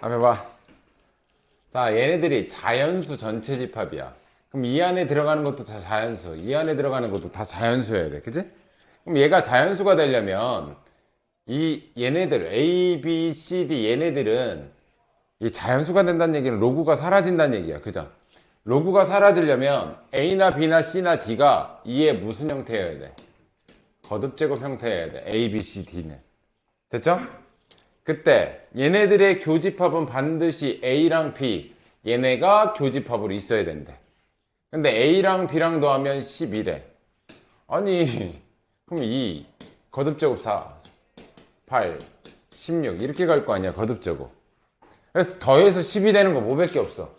앞에 봐. 자, 얘네들이 자연수 전체 집합이야. 그럼 이 안에 들어가는 것도 다 자연수, 이 안에 들어가는 것도 다 자연수여야 돼. 그치? 그럼 얘가 자연수가 되려면 이 얘네들 A, B, C, D 얘네들은 이 자연수가 된다는 얘기는 로그가 사라진다는 얘기야. 그죠? 로그가 사라지려면 A나 B나 C나 D가 2의 무슨 형태여야 돼? 거듭제곱 형태여야 돼. A, B, C, D는. 됐죠? 그때 얘네들의 교집합은 반드시 A랑 B 얘네가 교집합으로 있어야 된대. 근데 A랑 B랑 더하면 11에 아니 그럼 2 거듭제곱 4 8 16 이렇게 갈 거 아니야 거듭제곱. 그래서 더해서 10이 되는 거 뭐밖에 없어.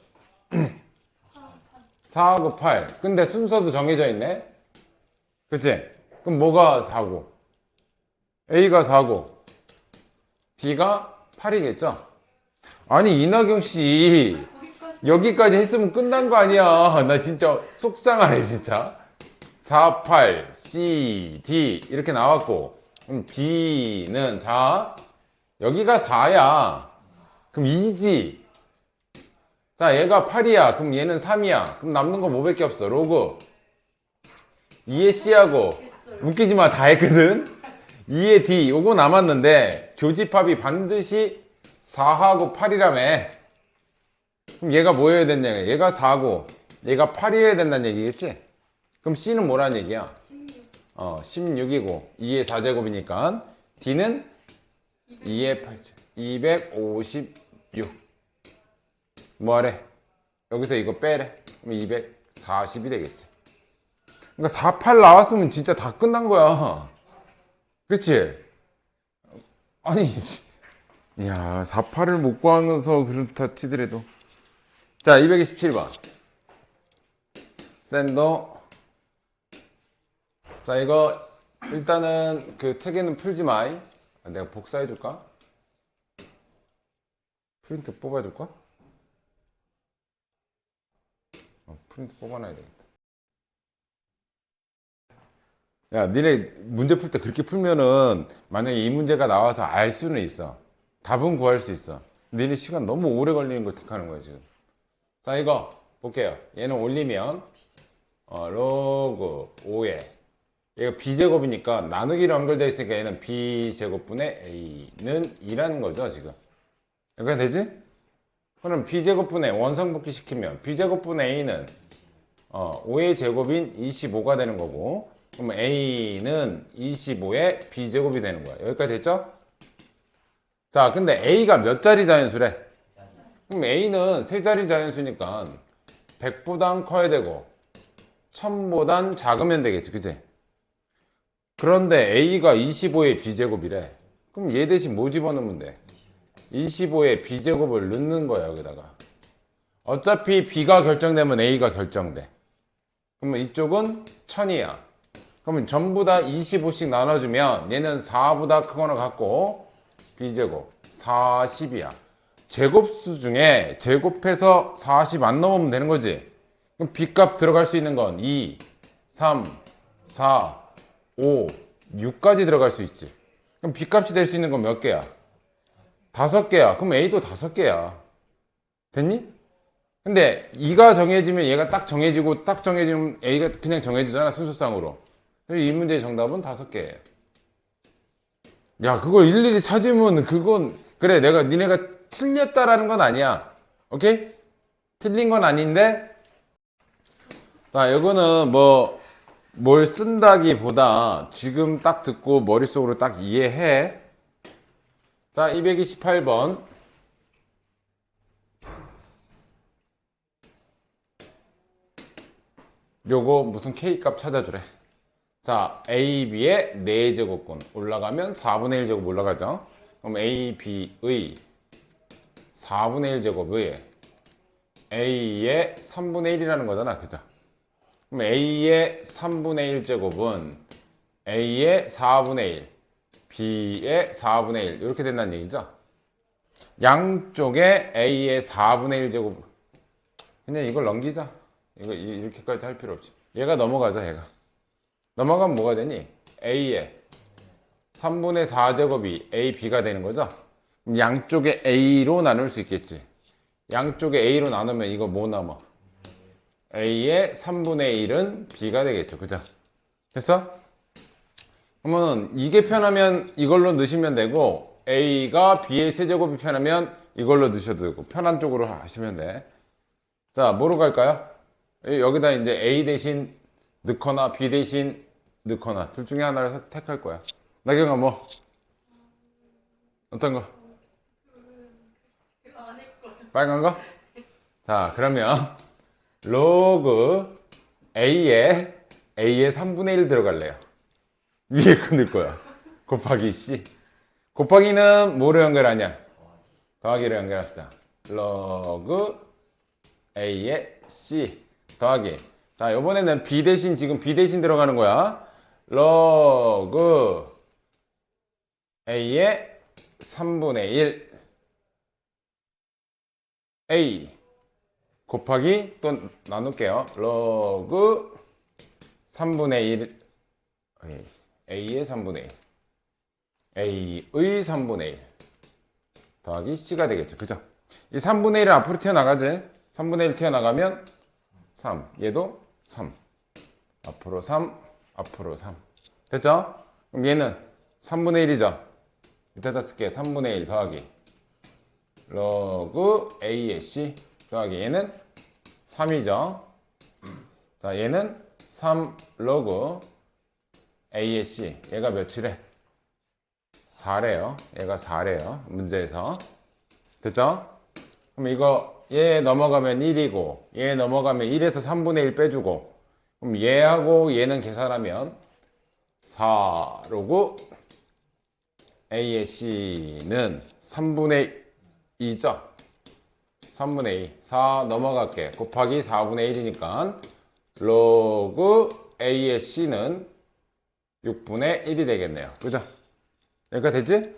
4하고 8. 근데 순서도 정해져 있네. 그치? 그럼 뭐가 4고 A가 4고 B가 8이겠죠? 아니 이낙영 씨 여기까지 했으면 끝난 거 아니야. 나 진짜 속상하네 진짜. 4, 8, C, D 이렇게 나왔고 그럼 B는 4 여기가 4야. 그럼 2지. 자 얘가 8이야. 그럼 얘는 3이야. 그럼 남는 거 뭐밖에 없어. 로그 2의 C하고 웃기지 마. 다 했거든. 2의 D 요거 남았는데 교집합이 반드시 4하고 8이라며. 그럼 얘가 뭐여야 된냐? 얘가 4고 얘가 8이어야 된다는 얘기겠지? 그럼 C는 뭐라는 얘기야? 16이고 2의 4제곱이니까 D는 2의 8제곱 256 뭐하래? 여기서 이거 빼래. 그럼 240이 되겠지. 그러니까 4, 8 나왔으면 진짜 다 끝난 거야. 그치? 아니 야 4, 8을 못 구하면서 그렇다 치더라도 자 227번 샌더. 자 이거 일단은 그 책에는 풀지 마. 내가 복사해 줄까? 프린트 뽑아 줄까? 프린트 뽑아놔야 되겠다. 야 니네 문제 풀 때 그렇게 풀면은 만약에 이 문제가 나와서 알 수는 있어. 답은 구할 수 있어. 니네 시간 너무 오래 걸리는 걸 택하는 거야 지금. 자 이거 볼게요. 얘는 올리면 로그 5에 얘가 b제곱이니까 나누기로 연결되어 있으니까 얘는 b제곱분의 a는 2라는 거죠 지금. 이렇게 되지? 그럼 b제곱분의 원성복귀 시키면 b제곱분의 a는 5의 제곱인 25가 되는 거고 그럼 a는 25의 b제곱이 되는 거야. 여기까지 됐죠? 자 근데 a가 몇 자리 자연수래? 그럼 a는 세 자리 자연수니까 100보단 커야 되고 1000보단 작으면 되겠지 그치? 그런데 a가 25의 b제곱이래. 그럼 얘 대신 뭐 집어넣으면 돼? 25의 b제곱을 넣는 거야 여기다가. 어차피 b가 결정되면 a가 결정돼. 그러면 이쪽은 1000이야. 그러면 전부 다 25씩 나눠주면 얘는 4보다 크거나 같고 b제곱 40이야. 제곱수 중에 제곱해서 40 안 넘으면 되는 거지. 그럼 b값 들어갈 수 있는 건 2, 3, 4, 5, 6까지 들어갈 수 있지. 그럼 b값이 될 수 있는 건 몇 개야? 5개야. 그럼 a도 5개야. 됐니? 근데 2가 정해지면 얘가 딱 정해지고 딱 정해지면 a가 그냥 정해지잖아 순서상으로. 이 문제의 정답은 5개예요. 야 그걸 일일이 찾으면 그건 그래 내가 니네가 틀렸다라는 건 아니야. 오케이? 틀린 건 아닌데 자 이거는 뭐 뭘 쓴다기보다 지금 딱 듣고 머릿속으로 딱 이해해. 자 228번 요거 무슨 K값 찾아주래. 자 A, B의 4제곱근 올라가면 4분의 1제곱 올라가죠. 그럼 A, B의 4분의 1제곱의 A의 3분의 1이라는 거잖아 그죠? 그럼 A의 3분의 1제곱은 A의 4분의 1 B의 4분의 1 이렇게 된다는 얘기죠. 양쪽에 A의 4분의 1제곱 그냥 이걸 넘기자. 이거 이렇게까지 할 필요 없지. 얘가 넘어가자 얘가. 넘어가면 뭐가 되니? A의 3분의 4제곱이 A, B가 되는 거죠. 양쪽에 A로 나눌 수 있겠지. 양쪽에 A로 나누면 이거 뭐 남아? A의 3분의 1은 B가 되겠죠. 그죠? 됐어? 그러면 이게 편하면 이걸로 넣으시면 되고, A가 B의 세제곱이 편하면 이걸로 넣으셔도 되고, 편한 쪽으로 하시면 돼. 자, 뭐로 갈까요? 여기다 이제 A 대신 넣거나 B 대신 넣거나 둘 중에 하나를 택할 거야. 나경아 뭐? 어떤 거? 빨간 거? 자, 그러면 로그 A에 3분의 1 들어갈래요. 위에 거 넣을 거야. 곱하기 C. 곱하기는 뭐로 연결하냐? 더하기로 연결합시다. 로그 A에 C 더하기. 자, 이번에는 B 대신 지금 B 대신 들어가는 거야. 로그 A의 3분의 1 A 곱하기 또 나눌게요. 로그 3분의 1 A의 3분의 1 A의 3분의 1 더하기 C가 되겠죠. 그죠? 이 3분의 1은 앞으로 튀어나가지. 3분의 1 튀어나가면 3 얘도 3 앞으로 3 앞으로 3 됐죠? 그럼 얘는 3분의 1이죠. 이따다 쓸게. 3분의 1 더하기 로그 A의 C 더하기 얘는 3이죠. 자, 얘는 3 로그 A의 C 얘가 몇이래? 4래요. 얘가 4래요. 문제에서 됐죠? 그럼 이거 얘 넘어가면 1이고 얘 넘어가면 1에서 3분의 1 빼주고 그럼 얘하고 얘는 계산하면 4 로그 A의 C는 3분의 2죠. 3분의 2 4 넘어갈게. 곱하기 4분의 1이니까 로그 A의 C는 6분의 1이 되겠네요. 그죠? 여기까지 됐지?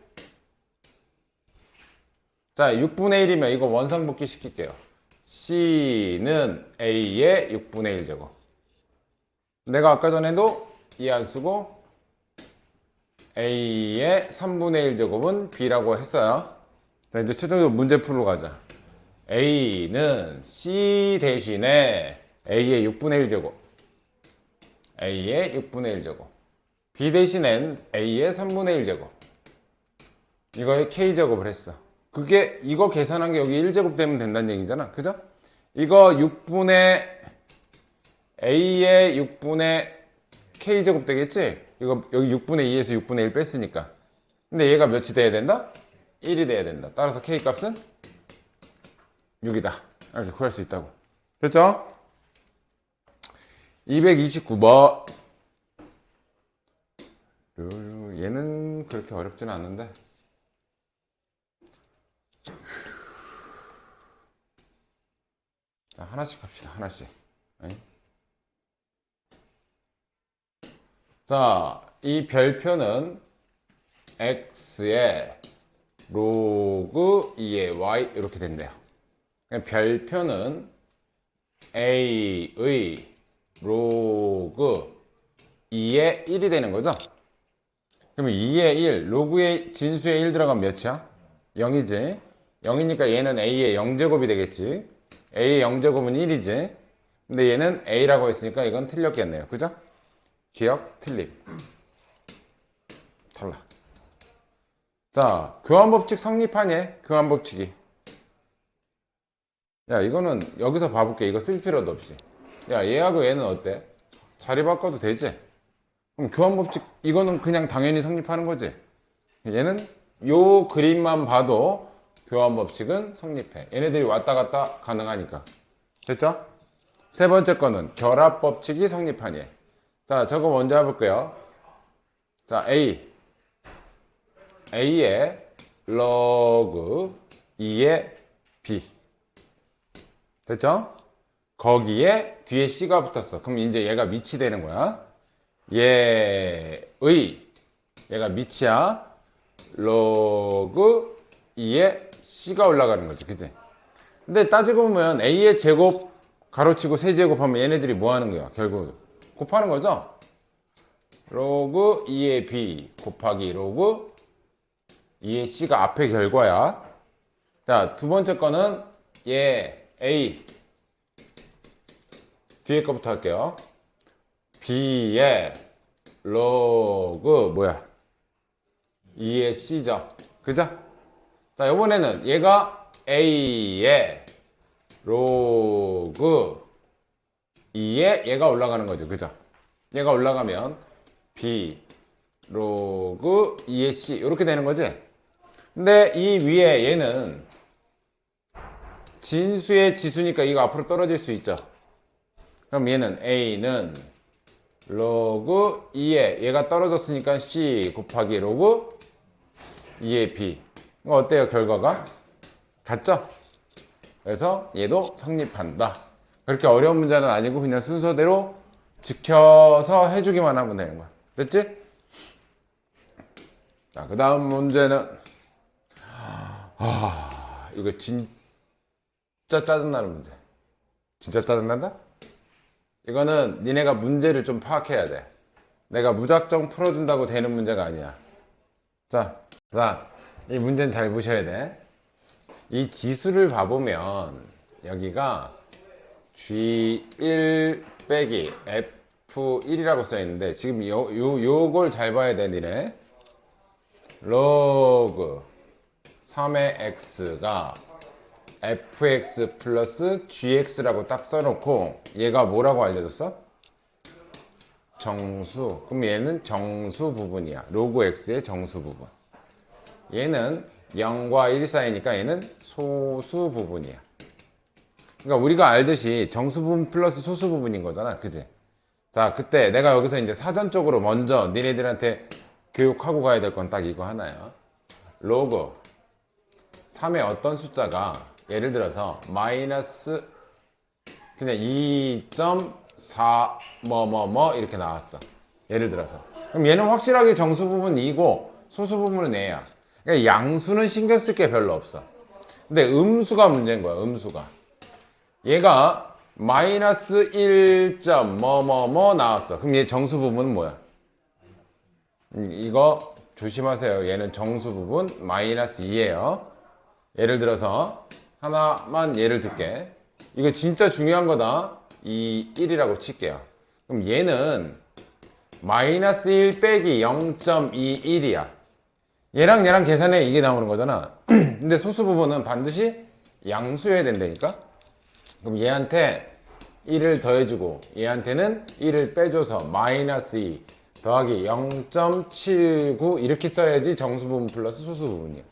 자, 6분의 1이면 이거 원상복귀 시킬게요. C는 A의 6분의 1제곱. 내가 아까 전에도 이 안 쓰고 A의 3분의 1제곱은 B라고 했어요. 자, 이제 최종적으로 문제 풀러 가자. A는 C 대신에 A의 6분의 1제곱. A의 6분의 1제곱. B 대신엔 A의 3분의 1제곱. 이거의 K제곱을 했어. 그게 이거 계산한 게 여기 1제곱 되면 된다는 얘기잖아. 그죠? 이거 6분의 A의 6분의 K제곱 되겠지? 이거 여기 6분의 2에서 6분의 1 뺐으니까. 근데 얘가 몇이 돼야 된다? 1이 돼야 된다. 따라서 K 값은 6이다. 이렇게 구할 수 있다고. 됐죠? 229번. 얘는 그렇게 어렵진 않은데. 자, 하나씩 합시다. 하나씩. 자, 이 별표는 x의 로그 2의 y 이렇게 된대요. 별표는 a의 로그 2의 1이 되는 거죠. 그러면 2의 1, 로그의 진수에 1 들어가면 몇이야? 0이지. 0이니까 얘는 a의 0제곱이 되겠지. a의 0제곱은 1이지. 근데 얘는 a라고 했으니까 이건 틀렸겠네요. 그죠? 기억 틀림. 탈락. 자, 교환법칙 성립하니? 교환법칙이. 야, 이거는 여기서 봐볼게. 이거 쓸 필요도 없이. 야, 얘하고 얘는 어때? 자리 바꿔도 되지? 그럼 교환법칙 이거는 그냥 당연히 성립하는 거지. 얘는 요 그림만 봐도 교환법칙은 성립해. 얘네들이 왔다 갔다 가능하니까. 됐죠? 세 번째 거는 결합법칙이 성립하니. 자, 저거 먼저 해볼게요. 자, A의 log 2의 B. 됐죠? 거기에 뒤에 C가 붙었어. 그럼 이제 얘가 밑이 되는 거야. 얘가 밑이야. log 2의 C가 올라가는 거지. 그치? 근데 따지고 보면 A의 제곱 가로치고 세제곱하면 얘네들이 뭐 하는 거야? 결국 곱하는 거죠? 로그 2의 B 곱하기 로그 2의 C가 앞의 결과야. 자, 두 번째 거는 얘 A. 뒤에 거부터 할게요. B의 로그 뭐야? 2의 C죠. 그죠? 자, 이번에는 얘가 A의 로그 2에 얘가 올라가는 거죠. 그죠? 얘가 올라가면 B 로그 2의 C 이렇게 되는 거지. 근데 이 위에 얘는 진수의 지수니까 이거 앞으로 떨어질 수 있죠. 그럼 얘는 A는 로그 2에 얘가 떨어졌으니까 C 곱하기 로그 2의 B. 이거 어때요? 결과가? 같죠? 그래서 얘도 성립한다. 그렇게 어려운 문제는 아니고 그냥 순서대로 지켜서 해주기만 하면 되는 거야. 됐지? 자, 그 다음 문제는 이거 진짜 짜증나는 문제. 진짜 짜증난다? 이거는 니네가 문제를 좀 파악해야 돼. 내가 무작정 풀어준다고 되는 문제가 아니야. 자, 이 문제는 잘 보셔야 돼. 이 지수를 봐보면 여기가 G1 빼기 F1이라고 써있는데 지금 요걸 잘 봐야 돼 니네. 로그 3의 X가 fx 플러스 gx라고 딱 써놓고 얘가 뭐라고 알려줬어? 정수. 그럼 얘는 정수 부분이야. 로그 x의 정수 부분. 얘는 0과 1 사이니까 얘는 소수 부분이야. 그러니까 우리가 알듯이 정수 부분 플러스 소수 부분인 거잖아. 그지? 자, 그때 내가 여기서 이제 사전적으로 먼저 니네들한테 교육하고 가야 될 건 딱 이거 하나야. 로그 3의 어떤 숫자가 예를 들어서 마이너스 그냥 2.4 뭐뭐뭐 이렇게 나왔어. 예를 들어서. 그럼 얘는 확실하게 정수 부분 2고 소수 부분은 얘야. 그러니까 양수는 신경 쓸 게 별로 없어. 근데 음수가 문제인 거야. 음수가. 얘가 마이너스 1. 뭐뭐뭐 나왔어. 그럼 얘 정수 부분은 뭐야? 이거 조심하세요. 얘는 정수 부분 마이너스 2예요. 예를 들어서 하나만 예를 들게. 이거 진짜 중요한 거다. 1이라고 칠게요. 그럼 얘는 마이너스 1 빼기 0.21이야. 얘랑 얘랑 계산해 이게 나오는 거잖아. 근데 소수 부분은 반드시 양수여야 된다니까. 그럼 얘한테 1을 더해주고 얘한테는 1을 빼줘서 마이너스 2 더하기 0.79 이렇게 써야지 정수 부분 플러스 소수 부분이야.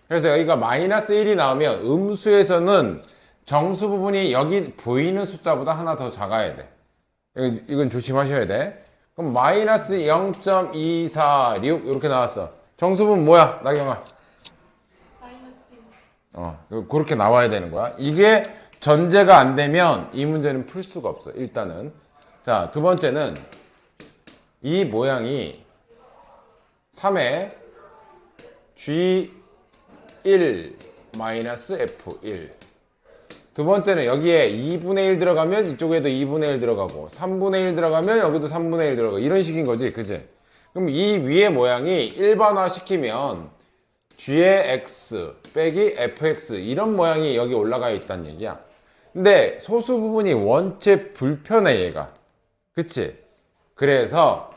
그래서 여기가 마이너스 1이 나오면 음수에서는 정수 부분이 여기 보이는 숫자보다 하나 더 작아야 돼. 이건 조심하셔야 돼. 그럼 마이너스 0.246 이렇게 나왔어. 정수 부분 뭐야, 나경아? 그렇게 나와야 되는 거야. 이게 전제가 안 되면 이 문제는 풀 수가 없어. 일단은. 자, 두 번째는 이 모양이 3의 G1 마이너스 F1. 두 번째는 여기에 2분의 1 들어가면 이쪽에도 2분의 1 들어가고 3분의 1 들어가면 여기도 3분의 1 들어가고 이런 식인 거지. 그지? 그럼 이 위의 모양이 일반화 시키면 G의 X 빼기 FX 이런 모양이 여기 올라가 있다는 얘기야. 근데 소수 부분이 원체 불편해 얘가. 그치? 그래서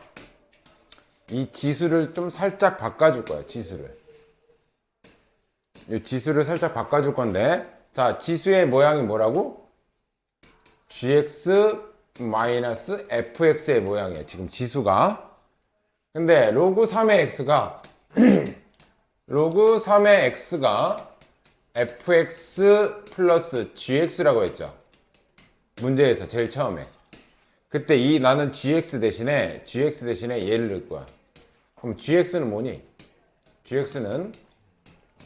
이 지수를 좀 살짝 바꿔줄 거야. 지수를. 이 지수를 살짝 바꿔줄 건데, 자, 지수의 모양이 뭐라고? gx 마이너스 fx의 모양이야. 지금 지수가. 근데 로그 3의 x가 로그 3의 x가 fx 플러스 gx라고 했죠. 문제에서 제일 처음에. 그때 나는 gx 대신에 얘를 넣을 거야. 그럼 gx는 뭐니? gx는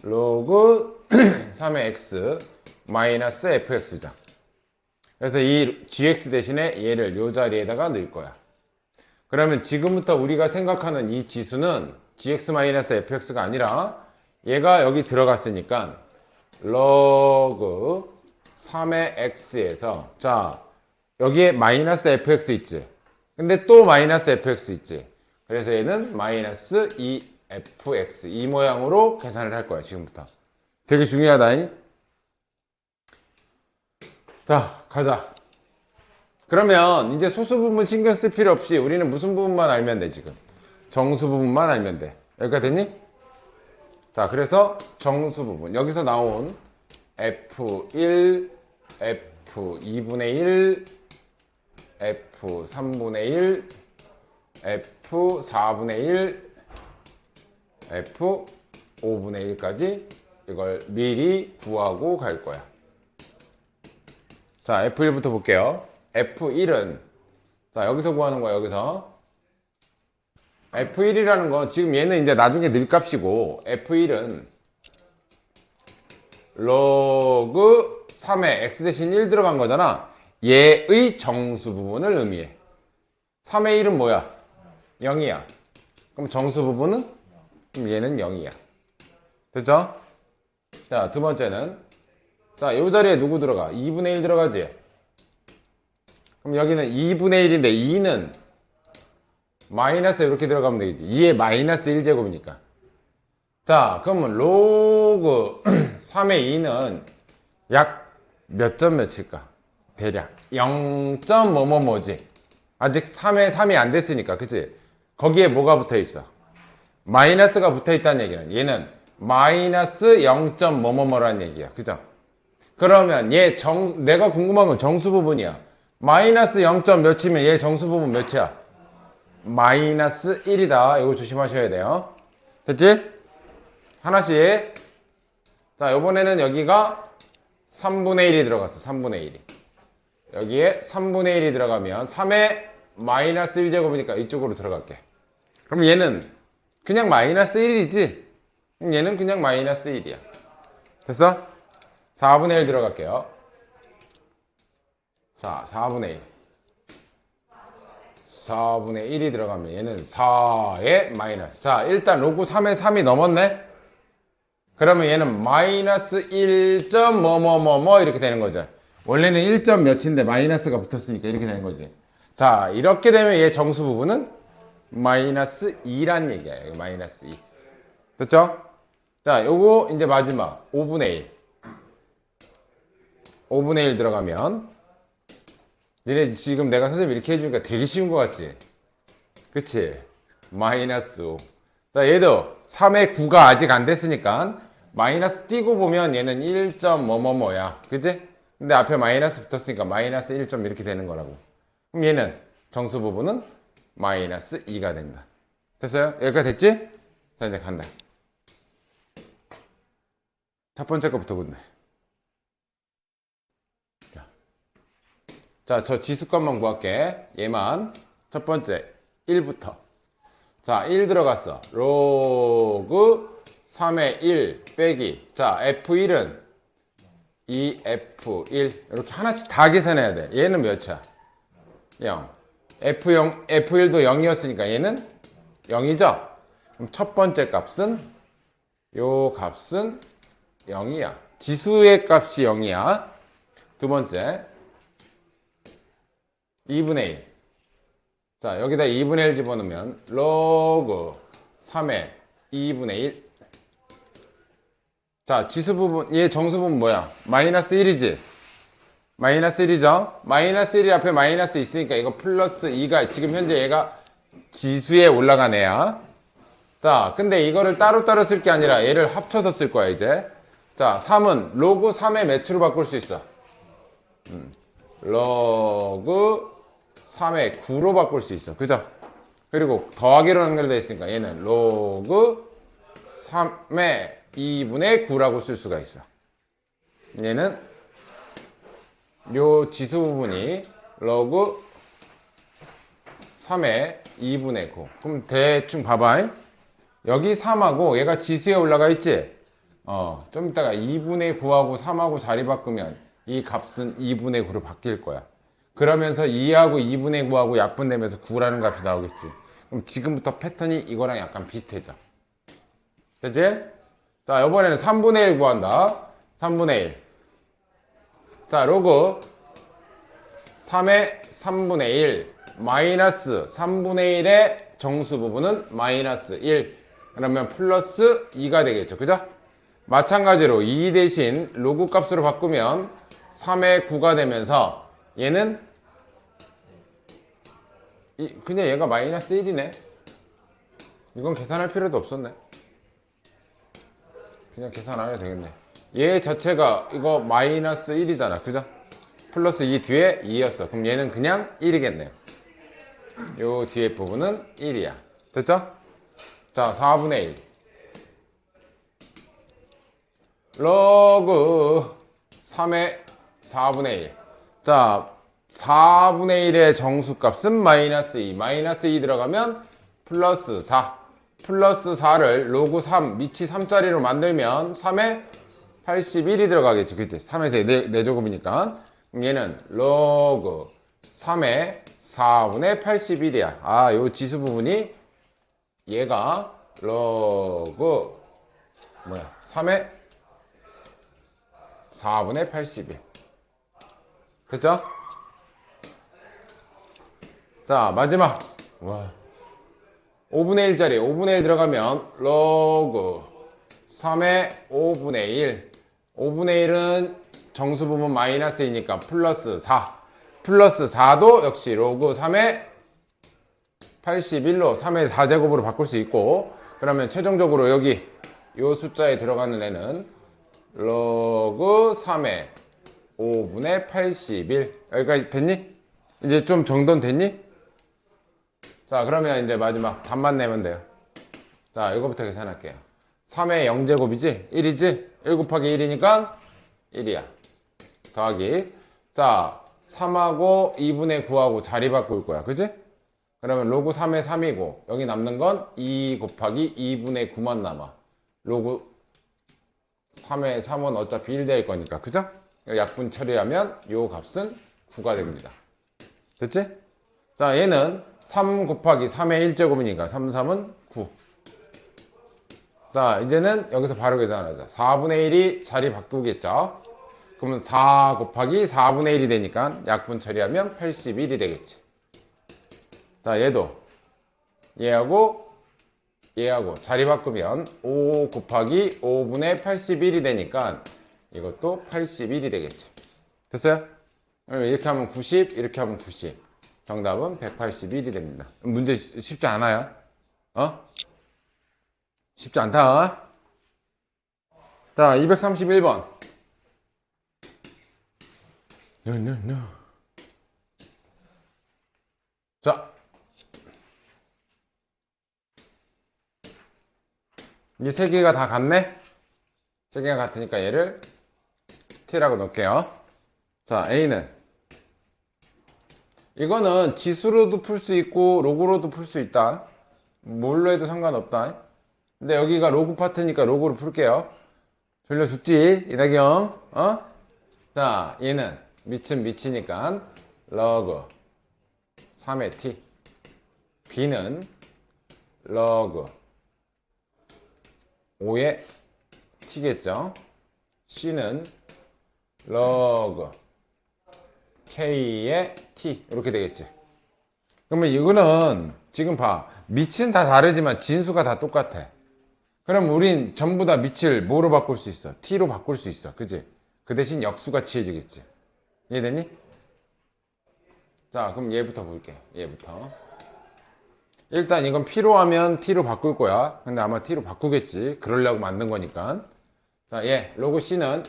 로그 3의 x 마이너스 fx죠. 그래서 이 gx 대신에 얘를 이 자리에다가 넣을 거야. 그러면 지금부터 우리가 생각하는 이 지수는 gx 마이너스 fx가 아니라 얘가 여기 들어갔으니까 로그 3의 x에서 자 여기에 마이너스 fx 있지. 근데 또 마이너스 fx 있지. 그래서 얘는 마이너스 2 fx 이 모양으로 계산을 할 거야 지금부터. 되게 중요하다. 자, 가자. 그러면 이제 소수 부분 신경 쓸 필요 없이 우리는 무슨 부분만 알면 돼 지금. 정수 부분만 알면 돼. 여기까지 됐니? 자, 그래서 정수 부분 여기서 나온 f1, f2분의 1, f3분의 1, f4분의 1, f5분의 1까지 이걸 미리 구하고 갈 거야. 자, f1부터 볼게요. f1은 자, 여기서 구하는 거야. 여기서 f1이라는 건 지금 얘는 이제 나중에 늘 값이고 f1은 로그 3에 x 대신 1 들어간 거잖아. 얘의 정수 부분을 의미해. 3의 1은 뭐야? 0이야. 그럼 정수 부분은? 그럼 얘는 0이야. 됐죠? 자, 두 번째는 자, 이 자리에 누구 들어가? 2분의 1 들어가지? 그럼 여기는 2분의 1인데 2는 마이너스 이렇게 들어가면 되겠지. 2의 마이너스 1제곱이니까. 자, 그러면 로그 3의 2는 약 몇 점 몇일까? 대략 0. 뭐뭐뭐지. 아직 3의 3이 안 됐으니까, 그치? 거기에 뭐가 붙어 있어? 마이너스가 붙어 있다는 얘기는 얘는 마이너스 0. 뭐뭐뭐라는 얘기야. 그죠? 그러면 얘 내가 궁금한 건 정수 부분이야. 마이너스 0. 몇이면 얘 정수 부분 몇이야? 마이너스 1이다. 이거 조심하셔야 돼요. 됐지? 하나씩. 자, 요번에는 여기가 3분의 1이 들어갔어. 3분의 1이. 여기에 3분의 1이 들어가면 3의 마이너스 1제곱이니까 이쪽으로 들어갈게. 그럼 얘는 그냥 마이너스 1이지? 그럼 얘는 그냥 마이너스 1이야. 됐어? 4분의 1 들어갈게요. 자, 4분의 1. 4분의 1이 들어가면 얘는 4의 마이너스. 자, 일단 로그 3의 3이 넘었네? 그러면 얘는 마이너스 1. 뭐뭐뭐뭐 이렇게 되는 거죠. 원래는 1. 몇인데 마이너스가 붙었으니까 이렇게 되는 거지. 자, 이렇게 되면 얘 정수 부분은 마이너스 2란 얘기야. 여기 마이너스 2. 됐죠? 자, 요거 이제 마지막 5분의 1. 5분의 1 들어가면 니네 지금 내가 선생님 이렇게 해주니까 되게 쉬운 것 같지? 그치? 마이너스 5. 자, 얘도 3의 9가 아직 안 됐으니까 마이너스 띄고 보면 얘는 1. 뭐뭐뭐야. 그치? 근데 앞에 마이너스 붙었으니까 마이너스 1. 이렇게 되는 거라고. 그럼 얘는 정수 부분은 마이너스 2가 된다. 됐어요? 여기까지 됐지? 자, 이제 간다. 첫 번째 거부터 붙네. 자, 저 지수값만 구할게. 얘만. 첫 번째, 1부터. 자, 1 들어갔어. 로그 3의 1 빼기. 자, F1은 2F1. 이렇게 하나씩 다 계산해야 돼. 얘는 몇이야? 0. F0, F1도 0이었으니까 얘는 0이죠? 그럼 첫 번째 값은, 요 값은 0이야. 지수의 값이 0이야. 두 번째, 2분의 1. 자, 여기다 2분의 1 집어넣으면 로그 3의 2분의 1. 자, 지수 부분, 얘 정수 부분 뭐야? 마이너스 1이지? 마이너스 1이죠? 마이너스 1이 앞에 마이너스 있으니까 이거 플러스 2가 지금 현재 얘가 지수에 올라간 애야. 자, 근데 이거를 따로따로 쓸 게 아니라 얘를 합쳐서 쓸 거야, 이제. 자, 3은 로그 3의 몇으로 바꿀 수 있어? 로그 3의 9로 바꿀 수 있어. 그죠? 그리고 더하기로 연결되어 있으니까 얘는 로그 3의 2분의 9라고 쓸 수가 있어. 얘는 요 지수 부분이 로그 3의 2분의 9. 그럼 대충 봐봐. 여기 3하고 얘가 지수에 올라가 있지? 좀 이따가 2분의 9하고 3하고 자리 바꾸면 이 값은 2분의 9로 바뀔 거야. 그러면서 2하고 2분의 9하고 약분되면서 9라는 값이 나오겠지. 그럼 지금부터 패턴이 이거랑 약간 비슷해져. 됐지? 자, 이번에는 3분의 1 구한다. 3분의 1. 자, 로그 3의 3분의 1 마이너스 3분의 1의 정수 부분은 마이너스 1. 그러면 플러스 2가 되겠죠. 그죠? 마찬가지로 2 대신 로그 값으로 바꾸면 3의 9가 되면서 얘는 그냥 얘가 마이너스 1이네. 이건 계산할 필요도 없었네. 그냥 계산 안 해도 되겠네. 얘 자체가 이거 마이너스 1이잖아. 그죠? 플러스 2 뒤에 2였어. 그럼 얘는 그냥 1이겠네요. 요 뒤에 부분은 1이야. 됐죠? 자, 4분의 1. 로그 3의 4분의 1. 자, 4분의 1의 정수값은 마이너스 2. 마이너스 2 들어가면 플러스 4. 플러스 4를 로그 3, 밑이 3짜리로 만들면 3에 81이 들어가겠지. 그치? 3에서 4제곱이니까. 얘는 로그 3의 4분의 81이야. 아, 요 지수 부분이 얘가 로그 3의 4분의 81. 됐죠? 자, 마지막. 와. 5분의 1짜리 5분의 1 들어가면 로그 3의 5분의 1. 5분의 1은 정수 부분 마이너스 2니까 플러스 4. 플러스 4도 역시 로그 3의 81로 3의 4제곱으로 바꿀 수 있고, 그러면 최종적으로 여기 이 숫자에 들어가는 애는 로그 3의 5분의 81. 여기까지 됐니? 이제 좀 정돈 됐니? 자, 그러면 이제 마지막 답만 내면 돼요. 자, 이거부터 계산할게요. 3의 0제곱이지? 1이지? 1 곱하기 1이니까 1이야. 더하기. 자, 3하고 2분의 9하고 자리 바꿀 거야. 그지? 그러면 로그 3의 3이고, 여기 남는 건 2 곱하기 2분의 9만 남아. 로그 3의 3은 어차피 1 될 거니까. 그죠? 약분 처리하면 요 값은 9가 됩니다. 됐지? 자, 얘는 3 곱하기 3의 1제곱이니까 3, 3은 9. 자, 이제는 여기서 바로 계산하자. 4분의 1이 자리 바꾸겠죠? 그러면 4 곱하기 4분의 1이 되니까 약분 처리하면 81이 되겠지. 자, 얘도 얘하고 자리 바꾸면 5 곱하기 5분의 81이 되니까 이것도 81이 되겠지. 됐어요? 이렇게 하면 90, 이렇게 하면 90. 정답은 181이 됩니다. 문제 쉽지 않아요? 쉽지 않다. 자, 231번. No. 자, 이 세 개가 다 같네? 세 개가 같으니까 얘를 T라고 넣을게요. 자, A는 이거는 지수로도 풀 수 있고 로그로도 풀 수 있다. 뭘로 해도 상관없다. 근데 여기가 로그 파트니까 로그로 풀게요. 졸려 죽지 이다경. 자, 얘는 밑은 밑이니까 로그 3의 T. B는 로그 5의 T겠죠. C는 로그 K의 T. 이렇게 되겠지. 그러면 이거는 지금 봐. 밑은 다 다르지만 진수가 다 똑같아. 그럼 우린 전부 다 밑을 뭐로 바꿀 수 있어? T로 바꿀 수 있어. 그지? 그 대신 역수가 취해지겠지. 이해되니? 자, 그럼 얘부터 볼게. 얘부터. 일단 이건 P로 하면 T로 바꿀 거야. 근데 아마 T로 바꾸겠지. 그러려고 만든 거니까. 자, 얘 로그 C는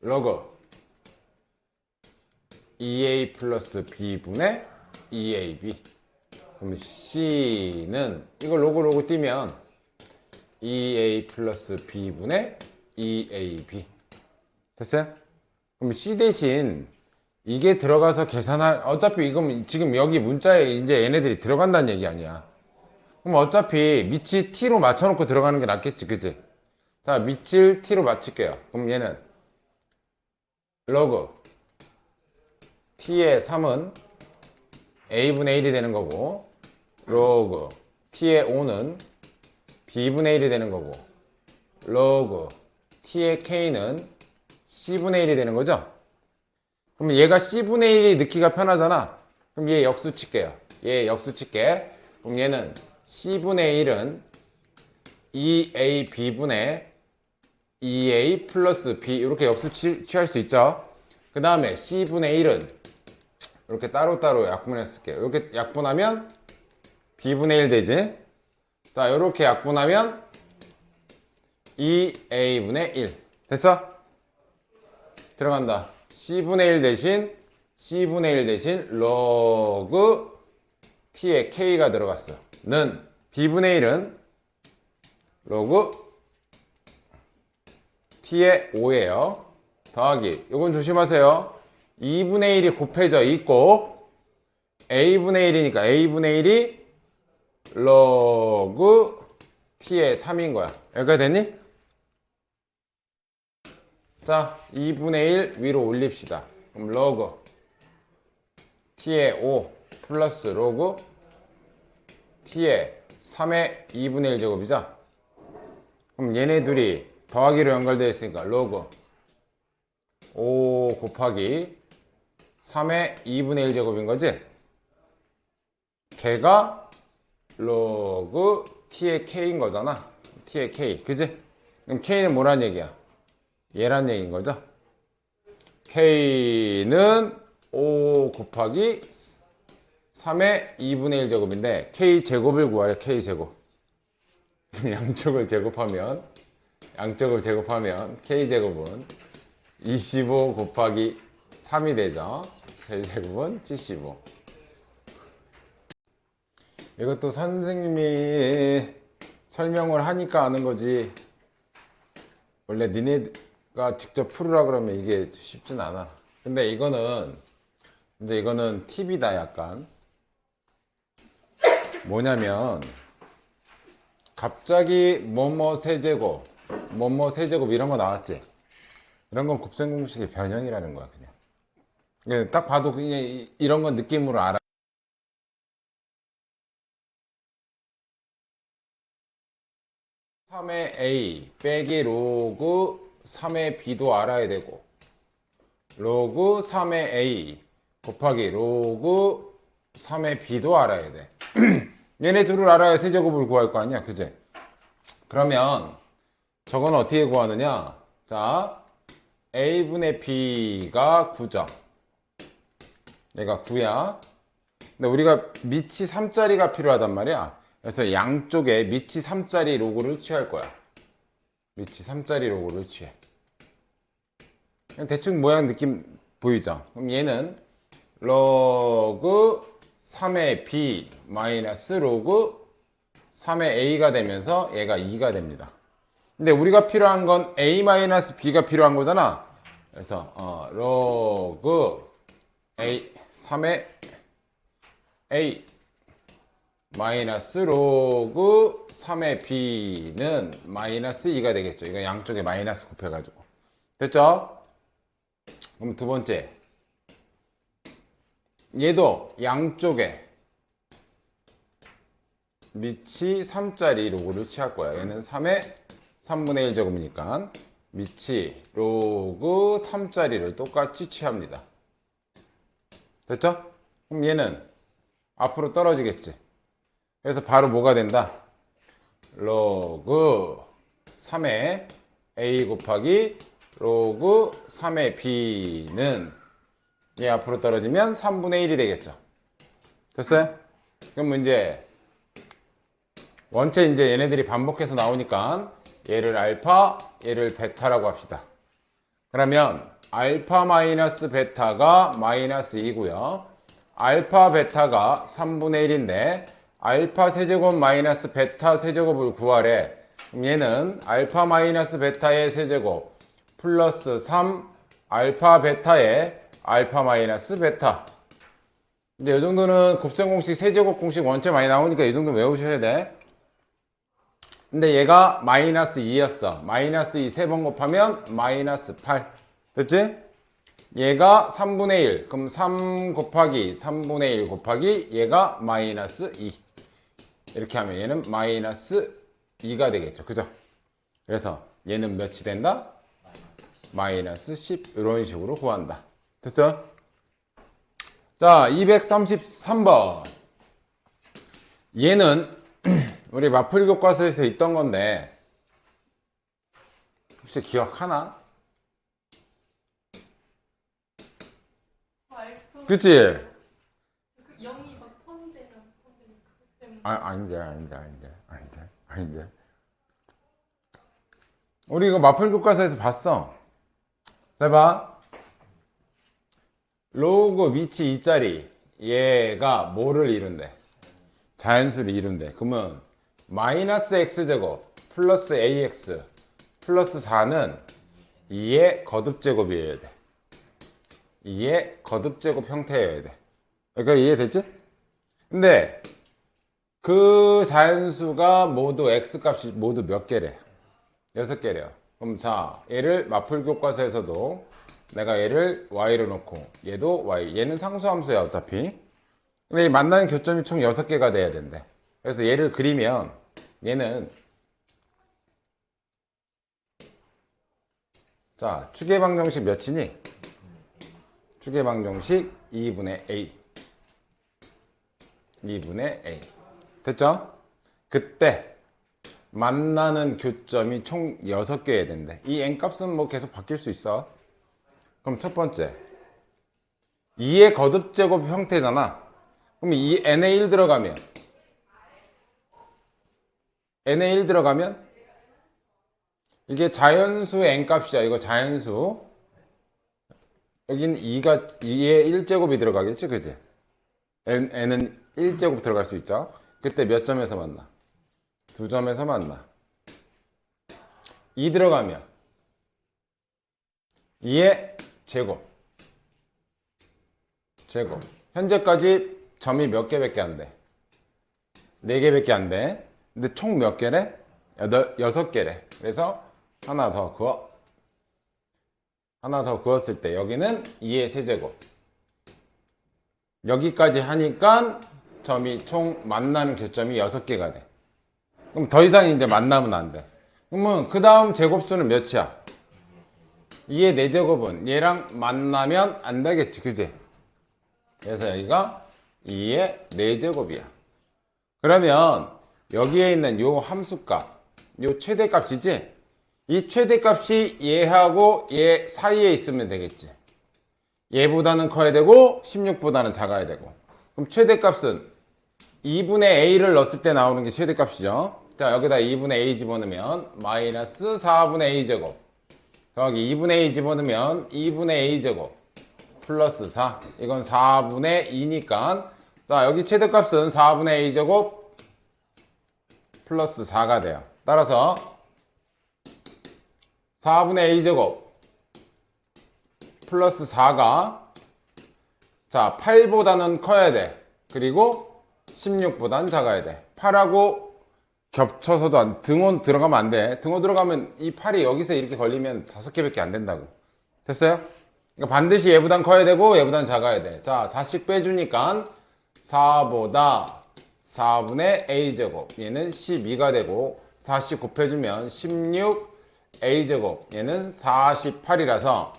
로그 2A 플러스 B분의 2AB. 그럼 C는 이거 로그 띄면 2A 플러스 B분의 2AB. 됐어요? 그럼 C 대신 이게 들어가서 계산할, 어차피 이건 지금 여기 문자에 이제 얘네들이 들어간다는 얘기 아니야. 그럼 어차피 밑이 T로 맞춰놓고 들어가는 게 낫겠지, 그지? 자, 밑을 T로 맞출게요. 그럼 얘는 로그 T의 3은 A분의 1이 되는 거고, 로그 T의 5는 B분의 1이 되는 거고, 로그 T의 K는 C분의 1이 되는 거죠? 그럼 얘가 C분의 1이 넣기가 편하잖아. 그럼 얘 역수 칠게요. 얘 역수 칠게. 그럼 얘는 C분의 1은 2AB분의 2A 플러스 B 이렇게 역수 취할 수 있죠. 그 다음에 C분의 1은 이렇게 따로따로 약분해 쓸게요. 이렇게 약분하면 B분의 1 되지. 자, 이렇게 약분하면 2A분의 1 됐어? 들어간다. C분의 1 대신 C분의 1 대신 로그 T에 K가 들어갔어. 는 B분의 1은 로그 T의 5예요. 더하기. 이건 조심하세요. 2분의 1이 곱해져 있고 A분의 1이니까 A분의 1이 로그 T의 3인 거야. 여기까지 됐니? 자, 2분의 1 위로 올립시다. 그럼 로그 T의 5 플러스 로그 T의 3의 2분의 1 제곱이죠. 그럼 얘네 둘이 더하기로 연결되어 있으니까 로그 5 곱하기 3의 2분의 1 제곱인 거지? 걔가 로그 T의 K인 거잖아. T의 K. 그지? 그럼 K는 뭐란 얘기야? 얘란 얘기인 거죠? K는 5 곱하기 3의 2분의 1 제곱인데 K 제곱을 구하래. K 제곱. 양쪽을 제곱하면 K 제곱은 25 곱하기 3이 되죠. K 제곱은 75. 이것도 선생님이 설명을 하니까 아는 거지. 원래 니네가 직접 풀으라 그러면 이게 쉽진 않아. 근데 이거는 팁이다. 약간 뭐냐면 갑자기 뭐뭐 세제곱 이런 거 나왔지. 이런 건 곱셈 공식의 변형이라는 거야. 그냥 딱 봐도 그냥 이런 건 느낌으로 알아. 3의 A 빼기 로그 3의 B도 알아야 되고 로그 3의 A 곱하기 로그 3의 B도 알아야 돼. 얘네 둘을 알아야 세제곱을 구할 거 아니야. 그지? 그러면 저건 어떻게 구하느냐. 자, A분의 B가 9점. 얘가 9야. 근데 우리가 밑이 3짜리가 필요하단 말이야. 그래서 양쪽에 밑이 3짜리 로그를 취할 거야. 밑이 3짜리 로그를 취해. 대충 모양 느낌 보이죠? 그럼 얘는 로그 3의 B 마이너스 로그 3의 A가 되면서 얘가 2가 됩니다. 근데 우리가 필요한 건 A 마이너스 B가 필요한 거잖아. 그래서 로그 A 3의 A 마이너스 로그 3의 B는 마이너스 2가 되겠죠. 이거 양쪽에 마이너스 곱해가지고. 됐죠? 그럼 두 번째. 얘도 양쪽에 밑이 3짜리 로그를 취할 거야. 얘는 3의 3분의 1 제곱이니까 밑이 로그 3짜리를 똑같이 취합니다. 됐죠? 그럼 얘는 앞으로 떨어지겠지. 그래서 바로 뭐가 된다? 로그 3의 A 곱하기 로그 3의 B는 얘 앞으로 떨어지면 3분의 1이 되겠죠. 됐어요? 그럼 이제 원체 이제 얘네들이 반복해서 나오니까 얘를 알파, 얘를 베타라고 합시다. 그러면 알파 마이너스 베타가 마이너스 2고요. 알파 베타가 3분의 1인데 알파 세제곱 마이너스 베타 세제곱을 구하래. 그럼 얘는 알파 마이너스 베타의 세제곱 플러스 3 알파 베타의 알파 마이너스 베타. 이제 이 정도는 곱셈 공식, 세제곱 공식 원체 많이 나오니까 이 정도 외우셔야 돼. 근데 얘가 마이너스 2였어. 마이너스 2 세 번 곱하면 마이너스 8. 됐지? 얘가 3분의 1. 그럼 3 곱하기 3분의 1 곱하기 얘가 마이너스 2. 이렇게 하면 얘는 마이너스 2가 되겠죠. 그죠? 그래서 얘는 몇이 된다? 마이너스 10. 이런 식으로 구한다. 됐죠? 자, 233번. 얘는 우리 마풀 교과서에서 있던 건데 혹시 기억하나? 그치? 그 0이 막 펀데랑 그것 때문에. 아닌데. 우리 이거 마풀 교과서에서 봤어. 해봐. 로그 위치 2짜리 얘가 뭐를 이룬대? 자연수를 이룬대. 그러면 마이너스 x제곱 플러스 ax 플러스 4는 2의 거듭제곱이어야 돼. 2의 거듭제곱 형태여야 돼. 그러니까 이해됐지? 근데 그 자연수가 모두 x값이 모두 몇 개래? 6개래요. 그럼 자, 얘를 마풀 교과서에서도 내가 얘를 y로 놓고 얘도 y, 얘는 상수함수야 어차피. 근데 이 만나는 교점이 총 6개가 돼야 된대. 그래서 얘를 그리면 얘는 자, 추계방정식 몇이니? 추계방정식 2분의 a 2분의 a 됐죠? 그때 만나는 교점이 총 6개여야 된대. 이 n값은 뭐 계속 바뀔 수 있어. 그럼 첫 번째 2의 거듭제곱 형태잖아. 그럼 이 n에 1 들어가면 이게 자연수의 n값이야. 이거 자연수. 여긴 2가 2의 1제곱이 들어가겠지, 그지? n은 1제곱 들어갈 수 있죠. 그때 몇 점에서 만나? 2점에서 만나. 2 들어가면 2의 제곱. 현재까지 점이 몇 개밖에 안 돼? 4개밖에 안 돼. 근데 총 몇 개래? 6개래. 그래서 하나 더 그었을 때 여기는 2의 세제곱. 여기까지 하니까 점이 총 만나는 교점이 6개가 돼. 그럼 더 이상 이제 만나면 안 돼. 그러면 그 다음 제곱수는 몇이야? 2의 4제곱은 얘랑 만나면 안 되겠지, 그지? 그래서 여기가 2의 4제곱이야. 그러면 여기에 있는 요 함수값, 요 최대값이지? 이 최대값이 얘하고 얘 사이에 있으면 되겠지. 얘보다는 커야 되고 16보다는 작아야 되고. 그럼 최대값은 2분의 a를 넣었을 때 나오는 게 최대값이죠. 자, 여기다 2분의 a 집어넣으면 마이너스 4분의 a 제곱 더하기 2분의 a 집어넣으면 2분의 a 제곱 플러스 4. 이건 4분의 2니까 자, 여기 최대값은 4분의 a 제곱 플러스 4가 돼요. 따라서 4분의 a 제곱 플러스 4가 자 8보다는 커야 돼. 그리고 16보다는 작아야 돼. 8하고 겹쳐서도 등호 들어가면 안 돼. 등호 들어가면 이 8이 여기서 이렇게 걸리면 5개밖에 안 된다고. 됐어요? 그러니까 반드시 얘보단 커야 되고 얘보단 작아야 돼. 자 4씩 빼주니까 4보다 4분의 a제곱 얘는 12가 되고 4씩 곱해주면 16a제곱 얘는 48이라서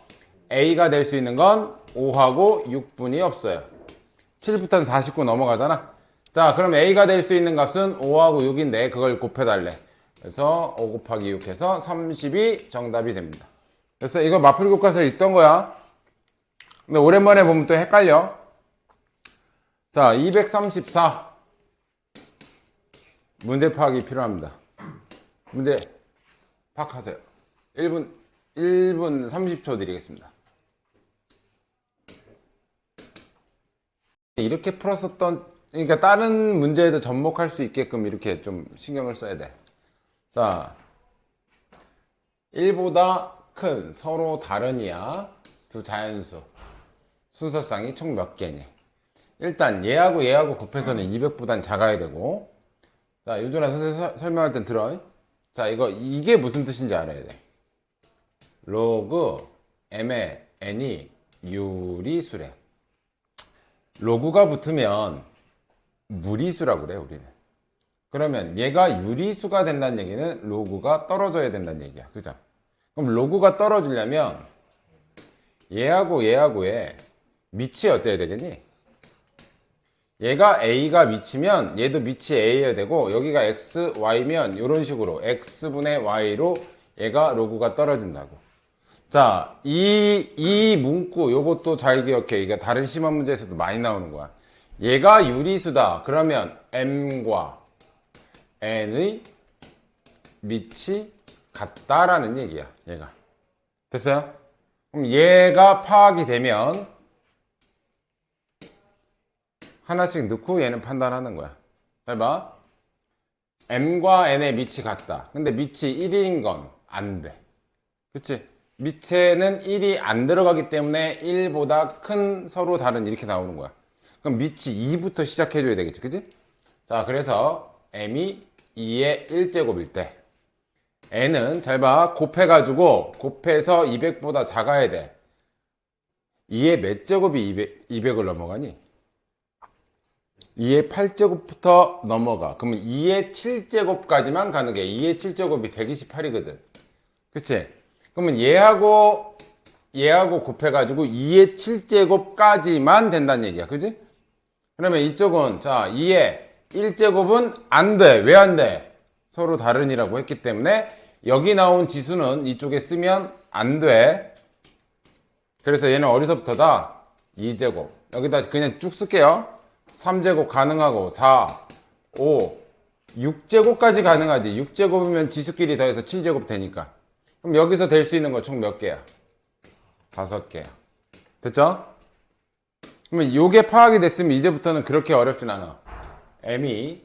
a가 될 수 있는 건 5하고 6분이 없어요. 7부터는 49 넘어가잖아. 자, 그럼 a가 될 수 있는 값은 5하고 6인데 그걸 곱해달래. 그래서 5 곱하기 6 해서 30이 정답이 됩니다. 그래서 이거 마풀 교과서에 있던 거야. 근데 오랜만에 보면 또 헷갈려. 자, 234 문제 파악이 필요합니다. 문제 파악하세요. 1분 30초 드리겠습니다. 이렇게 풀었었던, 그러니까 다른 문제에도 접목할 수 있게끔 이렇게 좀 신경을 써야 돼. 자, 1보다 큰 서로 다른 이야 두 자연수 순서쌍이 총 몇 개니? 일단 얘하고 곱해서는 200보단 작아야 되고. 자, 유준아 선생님 설명할 땐 들어. 자, 이게 무슨 뜻인지 알아야 돼. 로그 m의 n이 유리수래. 로그가 붙으면 무리수라고 그래 우리는. 그러면 얘가 유리수가 된다는 얘기는 로그가 떨어져야 된다는 얘기야. 그죠? 그럼 로그가 떨어지려면 얘하고의 밑이 어때야 되겠니? 얘가 A가 미치면 얘도 미치 A여야 되고 여기가 X, Y면 이런 식으로 X분의 Y로 얘가 로그가 떨어진다고. 자, 이 문구 요것도 잘 기억해. 이게 다른 심화 문제에서도 많이 나오는 거야. 얘가 유리수다. 그러면 M과 N의 밑이 같다라는 얘기야. 얘가. 됐어요? 그럼 얘가 파악이 되면 하나씩 넣고 얘는 판단하는 거야. 잘 봐. M과 N의 밑이 같다. 근데 밑이 1인 건 안 돼. 그치? 밑에는 1이 안 들어가기 때문에 1보다 큰 서로 다른 이렇게 나오는 거야. 그럼 밑이 2부터 시작해줘야 되겠지. 그치? 자, 그래서 M이 2의 1제곱일 때 N은 잘 봐. 곱해가지고 곱해서 200보다 작아야 돼. 2의 몇 제곱이 200을 넘어가니? 2의 8제곱부터 넘어가. 그러면 2의 7제곱까지만 가능해. 2의 7제곱이 128이거든. 그치? 그러면 얘하고 곱해가지고 2의 7제곱까지만 된다는 얘기야. 그치? 그러면 이쪽은, 자, 2의 1제곱은 안 돼. 왜 안 돼? 서로 다른이라고 했기 때문에 여기 나온 지수는 이쪽에 쓰면 안 돼. 그래서 얘는 어디서부터다? 2제곱. 여기다 그냥 쭉 쓸게요. 3제곱 가능하고 4, 5, 6제곱까지 가능하지. 6제곱이면 지수끼리 더해서 7제곱 되니까. 그럼 여기서 될 수 있는 거 총 몇 개야? 5개야. 됐죠? 그러면 요게 파악이 됐으면 이제부터는 그렇게 어렵진 않아. M이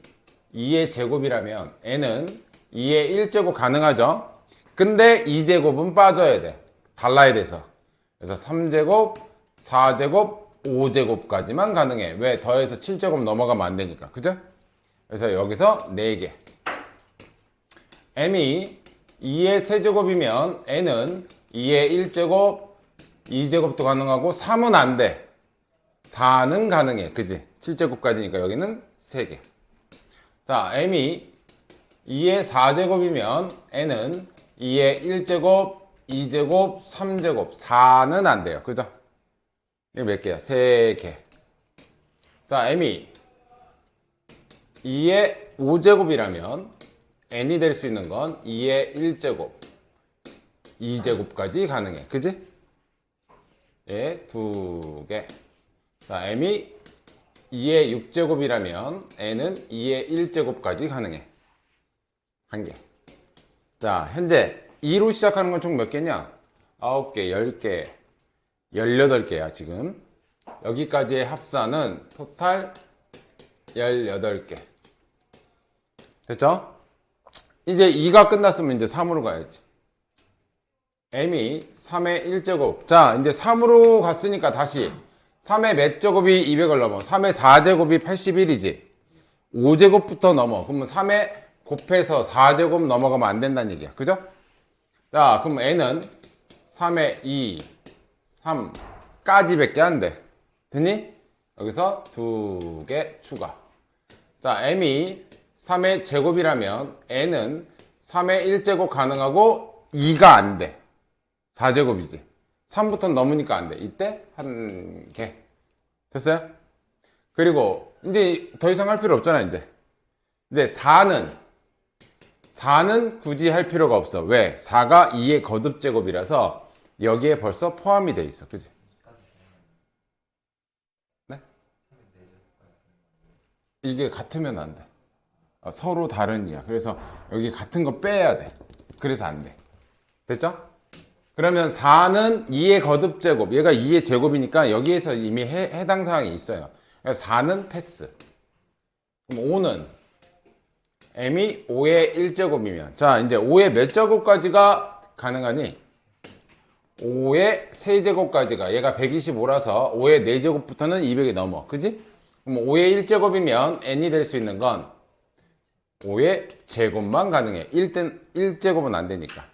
2의 제곱이라면 N은 2의 1제곱 가능하죠? 근데 2제곱은 빠져야 돼. 달라야 돼서. 그래서 3제곱, 4제곱, 5제곱까지만 가능해. 왜? 더해서 7제곱 넘어가면 안 되니까. 그죠? 그래서 여기서 4개. M이 2의 세제곱이면 N은 2의 1제곱, 2제곱도 가능하고 3은 안 돼. 4는 가능해. 그지? 7제곱까지니까 여기는 3개. 자, M이 2의 4제곱이면 N은 2의 1제곱, 2제곱, 3제곱. 4는 안 돼요. 그죠? 이거 몇 개야? 3개. 자, M이 2의 5제곱이라면 N이 될 수 있는 건 2의 1제곱, 2제곱까지 가능해. 그지? 예, 2개. 자, M이 2의 6제곱이라면 N은 2의 1제곱까지 가능해. 1개. 자, 현재 2로 시작하는 건 총 몇 개냐? 9개, 10개, 18개야, 지금. 여기까지의 합산은 토탈 18개. 됐죠? 이제 2가 끝났으면 이제 3으로 가야지. M이 3의 1제곱. 자, 이제 3으로 갔으니까 다시 3의 몇 제곱이 200을 넘어? 3의 4제곱이 81이지. 5제곱부터 넘어. 그러면 3에 곱해서 4제곱 넘어가면 안 된다는 얘기야. 그죠? 자, 그럼 N은 3의 2, 3까지 밖에 안 돼. 됐니? 여기서 2개 추가. 자, M이 3의 제곱이라면 N은 3의 1제곱 가능하고 2가 안 돼. 4제곱이지. 3부터 넘으니까 안 돼. 이때 1개. 됐어요? 그리고 이제 더 이상 할 필요 없잖아, 이제. 이제 4는 굳이 할 필요가 없어. 왜? 4가 2의 거듭제곱이라서 여기에 벌써 포함이 돼 있어. 그지? 네? 이게 같으면 안 돼. 서로 다른 이야. 그래서 여기 같은 거 빼야 돼. 그래서 안 돼. 됐죠? 그러면 4는 2의 거듭제곱. 얘가 2의 제곱이니까 여기에서 이미 해당 사항이 있어요. 그래서 4는 패스. 그럼 5는 M이 5의 1제곱이면 자, 이제 5의 몇 제곱까지가 가능하니? 5의 세제곱까지가 얘가 125라서 5의 4제곱부터는 200이 넘어. 그지? 그럼 5의 1제곱이면 N이 될 수 있는 건 5의 제곱만 가능해. 1제곱은 안 되니까.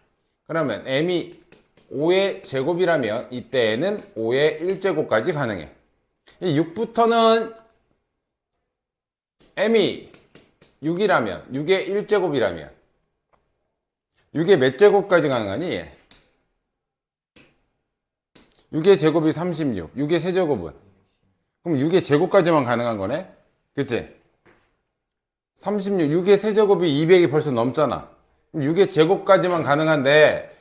그러면 M이 5의 제곱이라면 이때에는 5의 1제곱까지 가능해. 6부터는 M이 6이라면 6의 1제곱이라면 6의 몇 제곱까지 가능하니? 6의 제곱이 36, 6의 세제곱은? 그럼 6의 제곱까지만 가능한 거네? 그치? 36, 6의 세제곱이 200이 벌써 넘잖아. 6의 제곱까지만 가능한데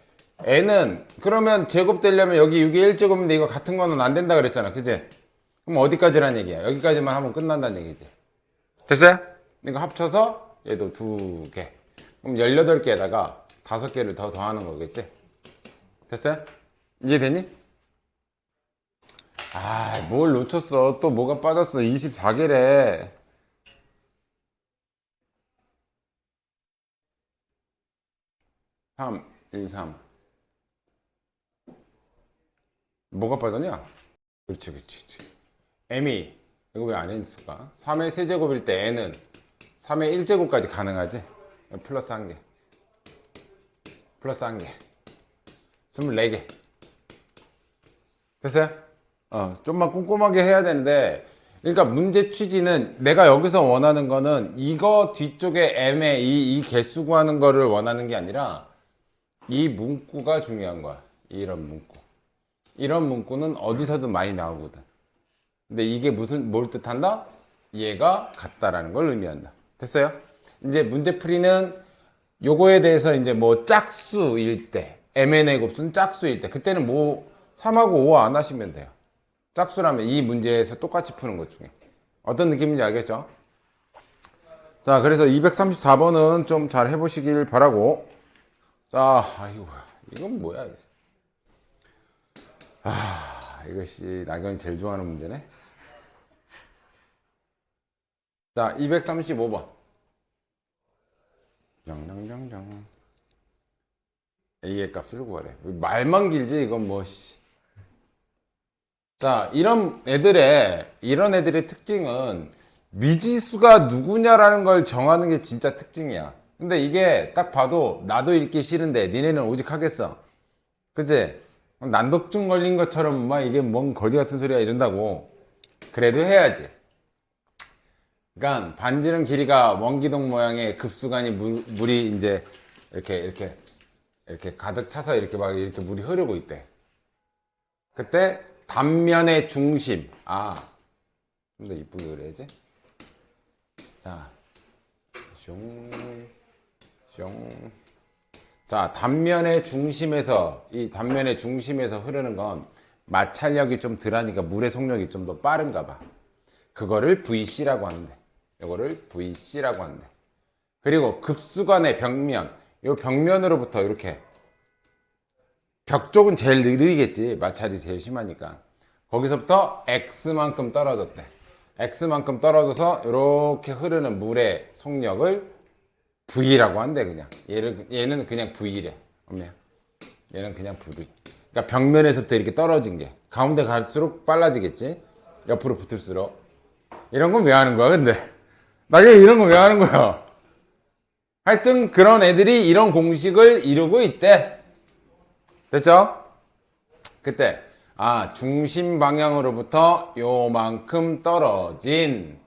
n은 그러면 제곱되려면 여기 6의 1제곱인데 이거 같은 거는 안 된다 그랬잖아. 그치? 그럼 어디까지란 얘기야? 여기까지만 하면 끝난다는 얘기지. 됐어요? 이거 합쳐서 얘도 2개. 그럼 18개에다가 5개를 더 더하는 거겠지? 됐어요? 이해되니? 아, 뭘 놓쳤어. 또 뭐가 빠졌어. 24개래. 3, 1, 3. 뭐가 빠졌냐? 그렇지, 그렇지, 그렇지. m이, 이거 왜 안 했을까? 3의 세제곱일 때 n은 3의 1제곱까지 가능하지? 플러스 1개. 플러스 1개. 24개. 됐어요? 좀만 꼼꼼하게 해야 되는데, 그러니까 문제 취지는 내가 여기서 원하는 거는 이거 뒤쪽에 m의 이 개수 구하는 거를 원하는 게 아니라 이 문구가 중요한 거야. 이런 문구. 이런 문구는 어디서든 많이 나오거든. 근데 이게 뭘 뜻한다? 얘가 같다라는 걸 의미한다. 됐어요? 이제 문제풀이는 요거에 대해서 이제 뭐 짝수일 때, mn의 곱수는 짝수일 때, 그때는 뭐 3하고 5 안 하시면 돼요. 짝수라면 이 문제에서 똑같이 푸는 것 중에. 어떤 느낌인지 알겠죠? 자, 그래서 234번은 좀 잘 해보시길 바라고. 자, 아이고, 이건 뭐야, 이제. 이것이 낙연이 제일 좋아하는 문제네. 자, 235번. 정정정정. A의 값을 구하래. 말만 길지, 이건 뭐, 씨. 자, 이런 애들의 특징은 미지수가 누구냐라는 걸 정하는 게 진짜 특징이야. 근데 이게 딱 봐도 나도 읽기 싫은데 니네는 오직 하겠어. 그치? 난독증 걸린 것처럼 막 이게 뭔 거지 같은 소리야 이런다고. 그래도 해야지. 그러니까 반지름 길이가 원기둥 모양의 급수간이 물이 이제 이렇게 가득 차서 이렇게 막 이렇게 물이 흐르고 있대. 그때 단면의 중심. 좀 더 이쁘게 그려야지. 자, 숑. 자, 단면의 중심에서 흐르는 건 마찰력이 좀 덜하니까 물의 속력이 좀 더 빠른가 봐. 그거를 VC라고 하는데. 이거를 VC라고 하는데. 그리고 급수관의 벽면. 이 벽면으로부터 이렇게 벽 쪽은 제일 느리겠지. 마찰이 제일 심하니까. 거기서부터 X만큼 떨어졌대. X만큼 떨어져서 이렇게 흐르는 물의 속력을 V라고 한대, 그냥. 얘는 그냥 V래. 엄마야. 얘는 그냥 V. 그러니까 벽면에서부터 이렇게 떨어진 게. 가운데 갈수록 빨라지겠지. 옆으로 붙을수록. 이런 건 왜 하는 거야, 근데? 나게 이런 거 왜 하는 거야? 하여튼 그런 애들이 이런 공식을 이루고 있대. 됐죠? 그때 중심 방향으로부터 요만큼 떨어진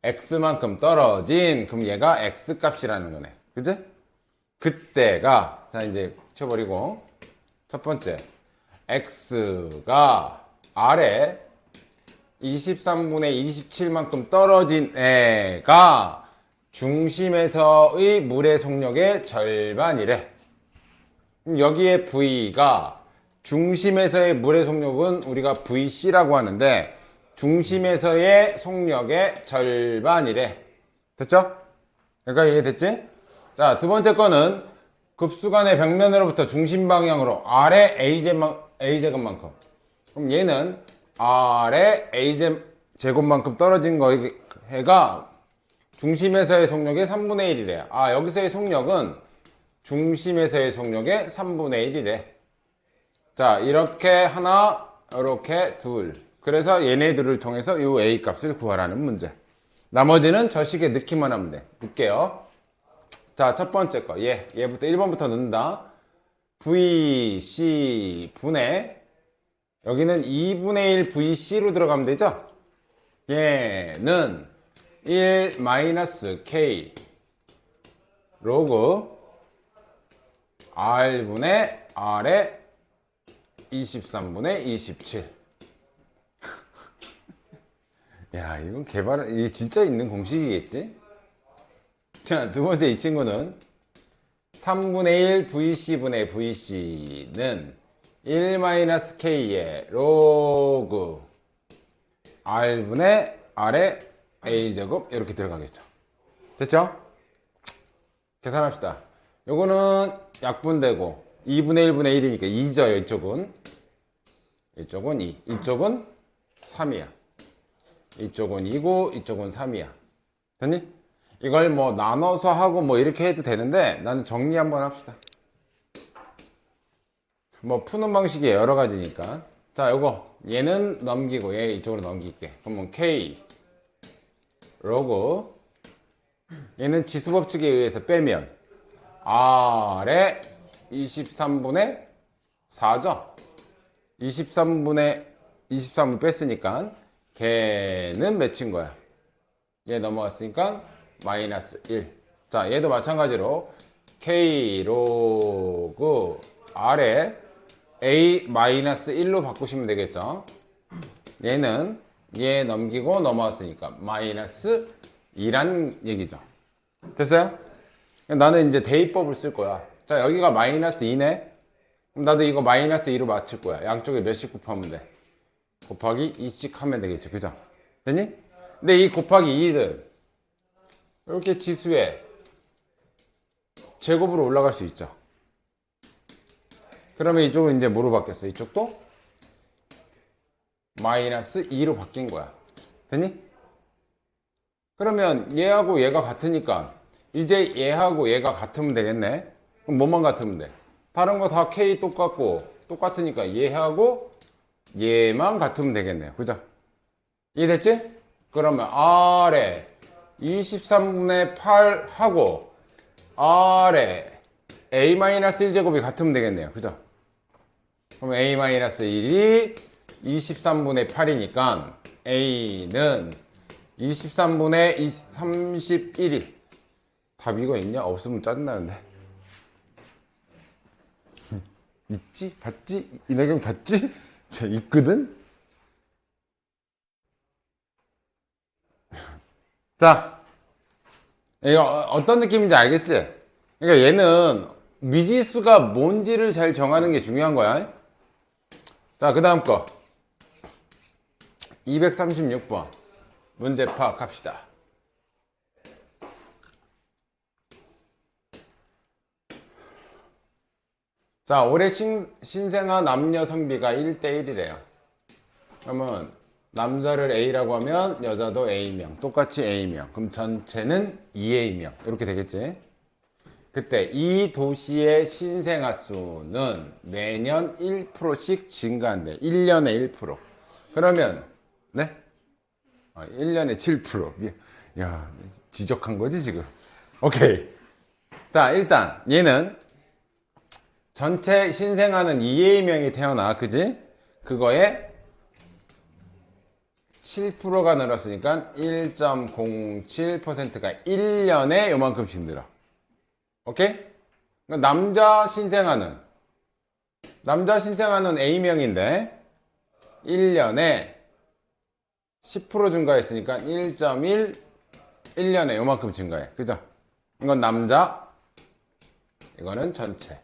x만큼 떨어진 그럼 얘가 x 값이라는 거네. 그치? 그때가 자 이제 쳐버리고 첫 번째 x가 아래 23분의 27만큼 떨어진 애가 중심에서의 물의 속력의 절반이래. 그럼 여기에 V가 중심에서의 물의 속력은 우리가 VC라고 하는데 중심에서의 속력의 절반이래. 됐죠? 그러니까 이해됐지? 자, 두 번째 거는 급수간의 벽면으로부터 중심 방향으로 아래 A제곱만큼. 그럼 얘는 아래 A제곱만큼 떨어진 거가 중심에서의 속력의 3분의 1이래. 여기서의 속력은 중심에서의 속력의 3분의 1이래. 자, 이렇게 하나, 이렇게 둘. 그래서 얘네들을 통해서 이 A 값을 구하라는 문제. 나머지는 저 식에 넣기만 하면 돼. 넣을게요. 자, 첫 번째 거. 얘부터 1번부터 넣는다. VC 분의 여기는 2분의 1 VC로 들어가면 되죠? 얘는 1 마이너스 K 로그 R분의 R의 23분의 27 야, 이건 이게 진짜 있는 공식이겠지? 자, 두 번째 이 친구는 3분의 1 VC분의 VC는 1-K의 로그 R분의 R의 A제곱 이렇게 들어가겠죠. 됐죠? 계산합시다. 요거는 약분되고 2분의 1분의 1이니까 2죠. 이쪽은 2, 이쪽은 3이야. 이쪽은 2고 이쪽은 3이야. 됐니? 이걸 뭐 나눠서 하고 뭐 이렇게 해도 되는데 나는 정리 한번 합시다. 뭐 푸는 방식이 여러 가지니까. 자, 요거 얘는 넘기고 얘 이쪽으로 넘길게. 그러면 K 로그 얘는 지수법칙에 의해서 빼면 R에 23분의 4죠. 23분 뺐으니까 걔는 몇인 거야? 얘 넘어갔으니까 마이너스 1. 자, 얘도 마찬가지로 K 로그 R에 A 마이너스 1로 바꾸시면 되겠죠. 얘는 얘 넘기고 넘어왔으니까 마이너스 2란 얘기죠. 됐어요? 나는 이제 대입법을 쓸 거야. 자, 여기가 마이너스 2네. 그럼 나도 이거 마이너스 2로 맞출 거야. 양쪽에 몇씩 곱하면 돼? 곱하기 2씩 하면 되겠죠. 그죠? 됐니? 근데 이 곱하기 2를 이렇게 지수에 제곱으로 올라갈 수 있죠. 그러면 이쪽은 이제 뭐로 바뀌었어? 이쪽도 마이너스 2로 바뀐 거야. 됐니? 그러면 얘하고 얘가 같으니까 이제 얘하고 얘가 같으면 되겠네. 그럼 뭐만 같으면 돼? 다른 거 다 K 똑같으니까 얘하고 얘만 같으면 되겠네요. 그죠? 이해됐지? 그러면 R에 23분의 8 하고 R에 A-1제곱이 같으면 되겠네요. 그죠? 그럼 A-1이 23분의 8이니까 A는 23분의 31이 답 이거 있냐? 없으면 짜증나는데. 있지? 봤지? 이낙연 봤지? 자, 있거든? 자, 이거 어떤 느낌인지 알겠지? 그러니까 얘는 미지수가 뭔지를 잘 정하는 게 중요한 거야. 자, 그 다음 거 236번 문제 파악합시다. 자, 올해 신생아 남녀 성비가 1대1이래요. 그러면 남자를 A라고 하면 여자도 A명, 똑같이 A명. 그럼 전체는 2A명. 이렇게 되겠지? 그때 이 도시의 신생아 수는 매년 1%씩 증가한대. 1년에 1%. 그러면, 네? 1년에 7%. 야, 지적한 거지, 지금? 오케이. 자, 일단, 얘는 전체 신생아는 2A명이 태어나. 그지? 그거에 7%가 늘었으니까 1.07%가 1년에 요만큼씩 늘어. 오케이? 그러니까 남자 신생아는 A명인데 1년에 10% 증가했으니까 1.1 1년에 요만큼 증가해. 그죠? 이건 남자, 이거는 전체.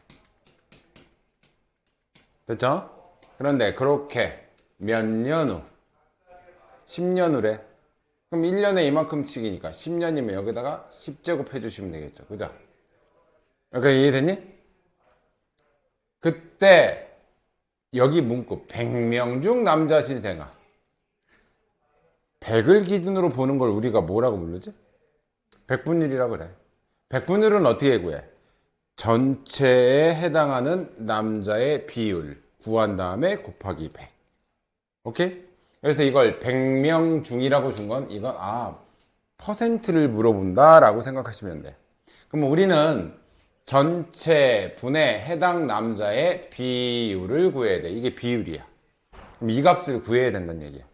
됐죠? 그런데 그렇게 몇 년 후? 10년 후래. 그럼 1년에 이만큼씩이니까 10년이면 여기다가 10제곱 해주시면 되겠죠. 그죠? 여기 이해됐니? 그때 여기 문구 100명 중 남자 신생아 100을 기준으로 보는 걸 우리가 뭐라고 부르지? 100분율이라고 그래. 100분율은 어떻게 구해? 전체에 해당하는 남자의 비율 구한 다음에 곱하기 100. 오케이? 그래서 이걸 100명 중이라고 준 건 이건 퍼센트를 물어본다 라고 생각하시면 돼. 그럼 우리는 전체 분에 해당 남자의 비율을 구해야 돼. 이게 비율이야. 그럼 이 값을 구해야 된다는 얘기야.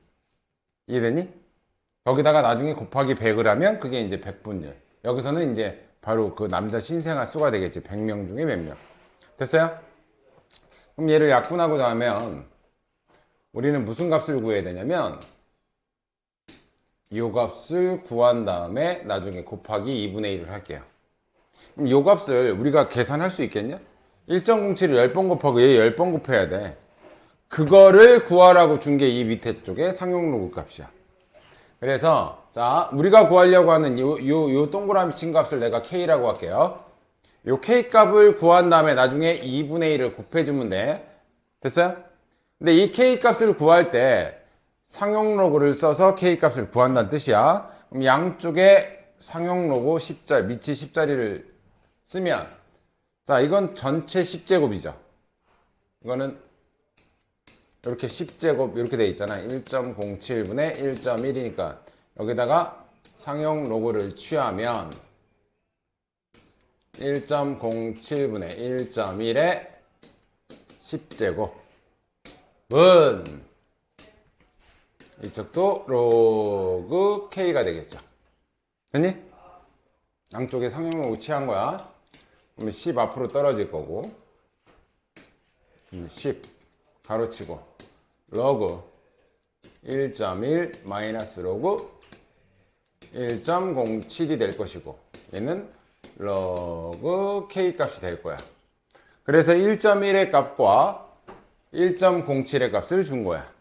이해되니? 거기다가 나중에 곱하기 100을 하면 그게 이제 100분율. 여기서는 이제 바로 그 남자 신생아 수가 되겠지. 100명 중에 몇 명. 됐어요? 그럼 얘를 약분하고자 하면 우리는 무슨 값을 구해야 되냐면 요 값을 구한 다음에 나중에 곱하기 2분의 1을 할게요. 그럼 요 값을 우리가 계산할 수 있겠냐? 1.07을 10번 곱하고 얘 10번 곱해야 돼. 그거를 구하라고 준 게 이 밑에 쪽에 상용로그 값이야. 그래서 자, 우리가 구하려고 하는 요 동그라미 친 값을 내가 K라고 할게요. 요 K 값을 구한 다음에 나중에 2분의 1을 곱해주면 돼. 됐어요? 근데 이 K 값을 구할 때 상용로그를 써서 K 값을 구한다는 뜻이야. 그럼 양쪽에 상용로그 10자리, 밑이 10자리를 쓰면 자, 이건 전체 10제곱이죠. 이거는 이렇게 10제곱 이렇게 돼 있잖아. 1.07분의 1.1이니까 여기다가 상용로그를 취하면 1.07분의 1.1의 10제곱은 이쪽도 로그 K가 되겠죠. 됐니? 양쪽에 상용로그 취한 거야. 그러면 10 앞으로 떨어질 거고 10 가로치고 로그 1.1 마이너스 로그 1.07이 될 것이고 얘는 로그 K 값이 될 거야. 그래서 1.1의 값과 1.07의 값을 준 거야.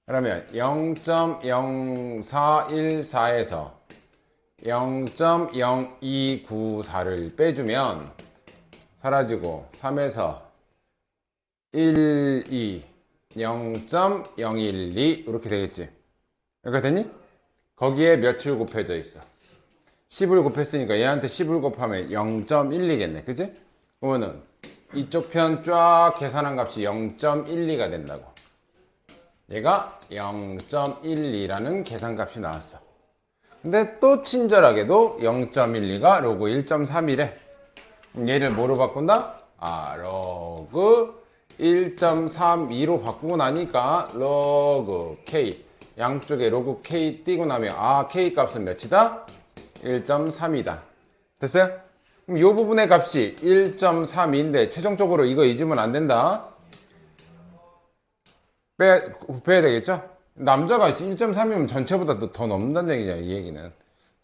그러면 0.0414에서 0.0294를 빼주면 사라지고 3에서 1, 2, 0.012 이렇게 되겠지. 이렇게 됐니? 거기에 몇을 곱해져 있어. 10을 곱했으니까 얘한테 10을 곱하면 0.12겠네. 그치? 그러면은 이쪽 편 쫙 계산한 값이 0.12가 된다고. 얘가 0.12라는 계산값이 나왔어. 근데 또 친절하게도 0.12가 로그 1.3이래. 그럼 얘를 뭐로 바꾼다? 로그 1.32로 바꾸고 나니까 로그 K 양쪽에 로그 K 띄고 나면 K 값은 몇이다? 1.3이다. 됐어요? 그럼 이 부분의 값이 1.3인데 최종적으로 이거 잊으면 안 된다. 곱해야 되겠죠? 남자가 1.3이면 전체보다 더 넘는다는 얘기냐, 이 얘기는.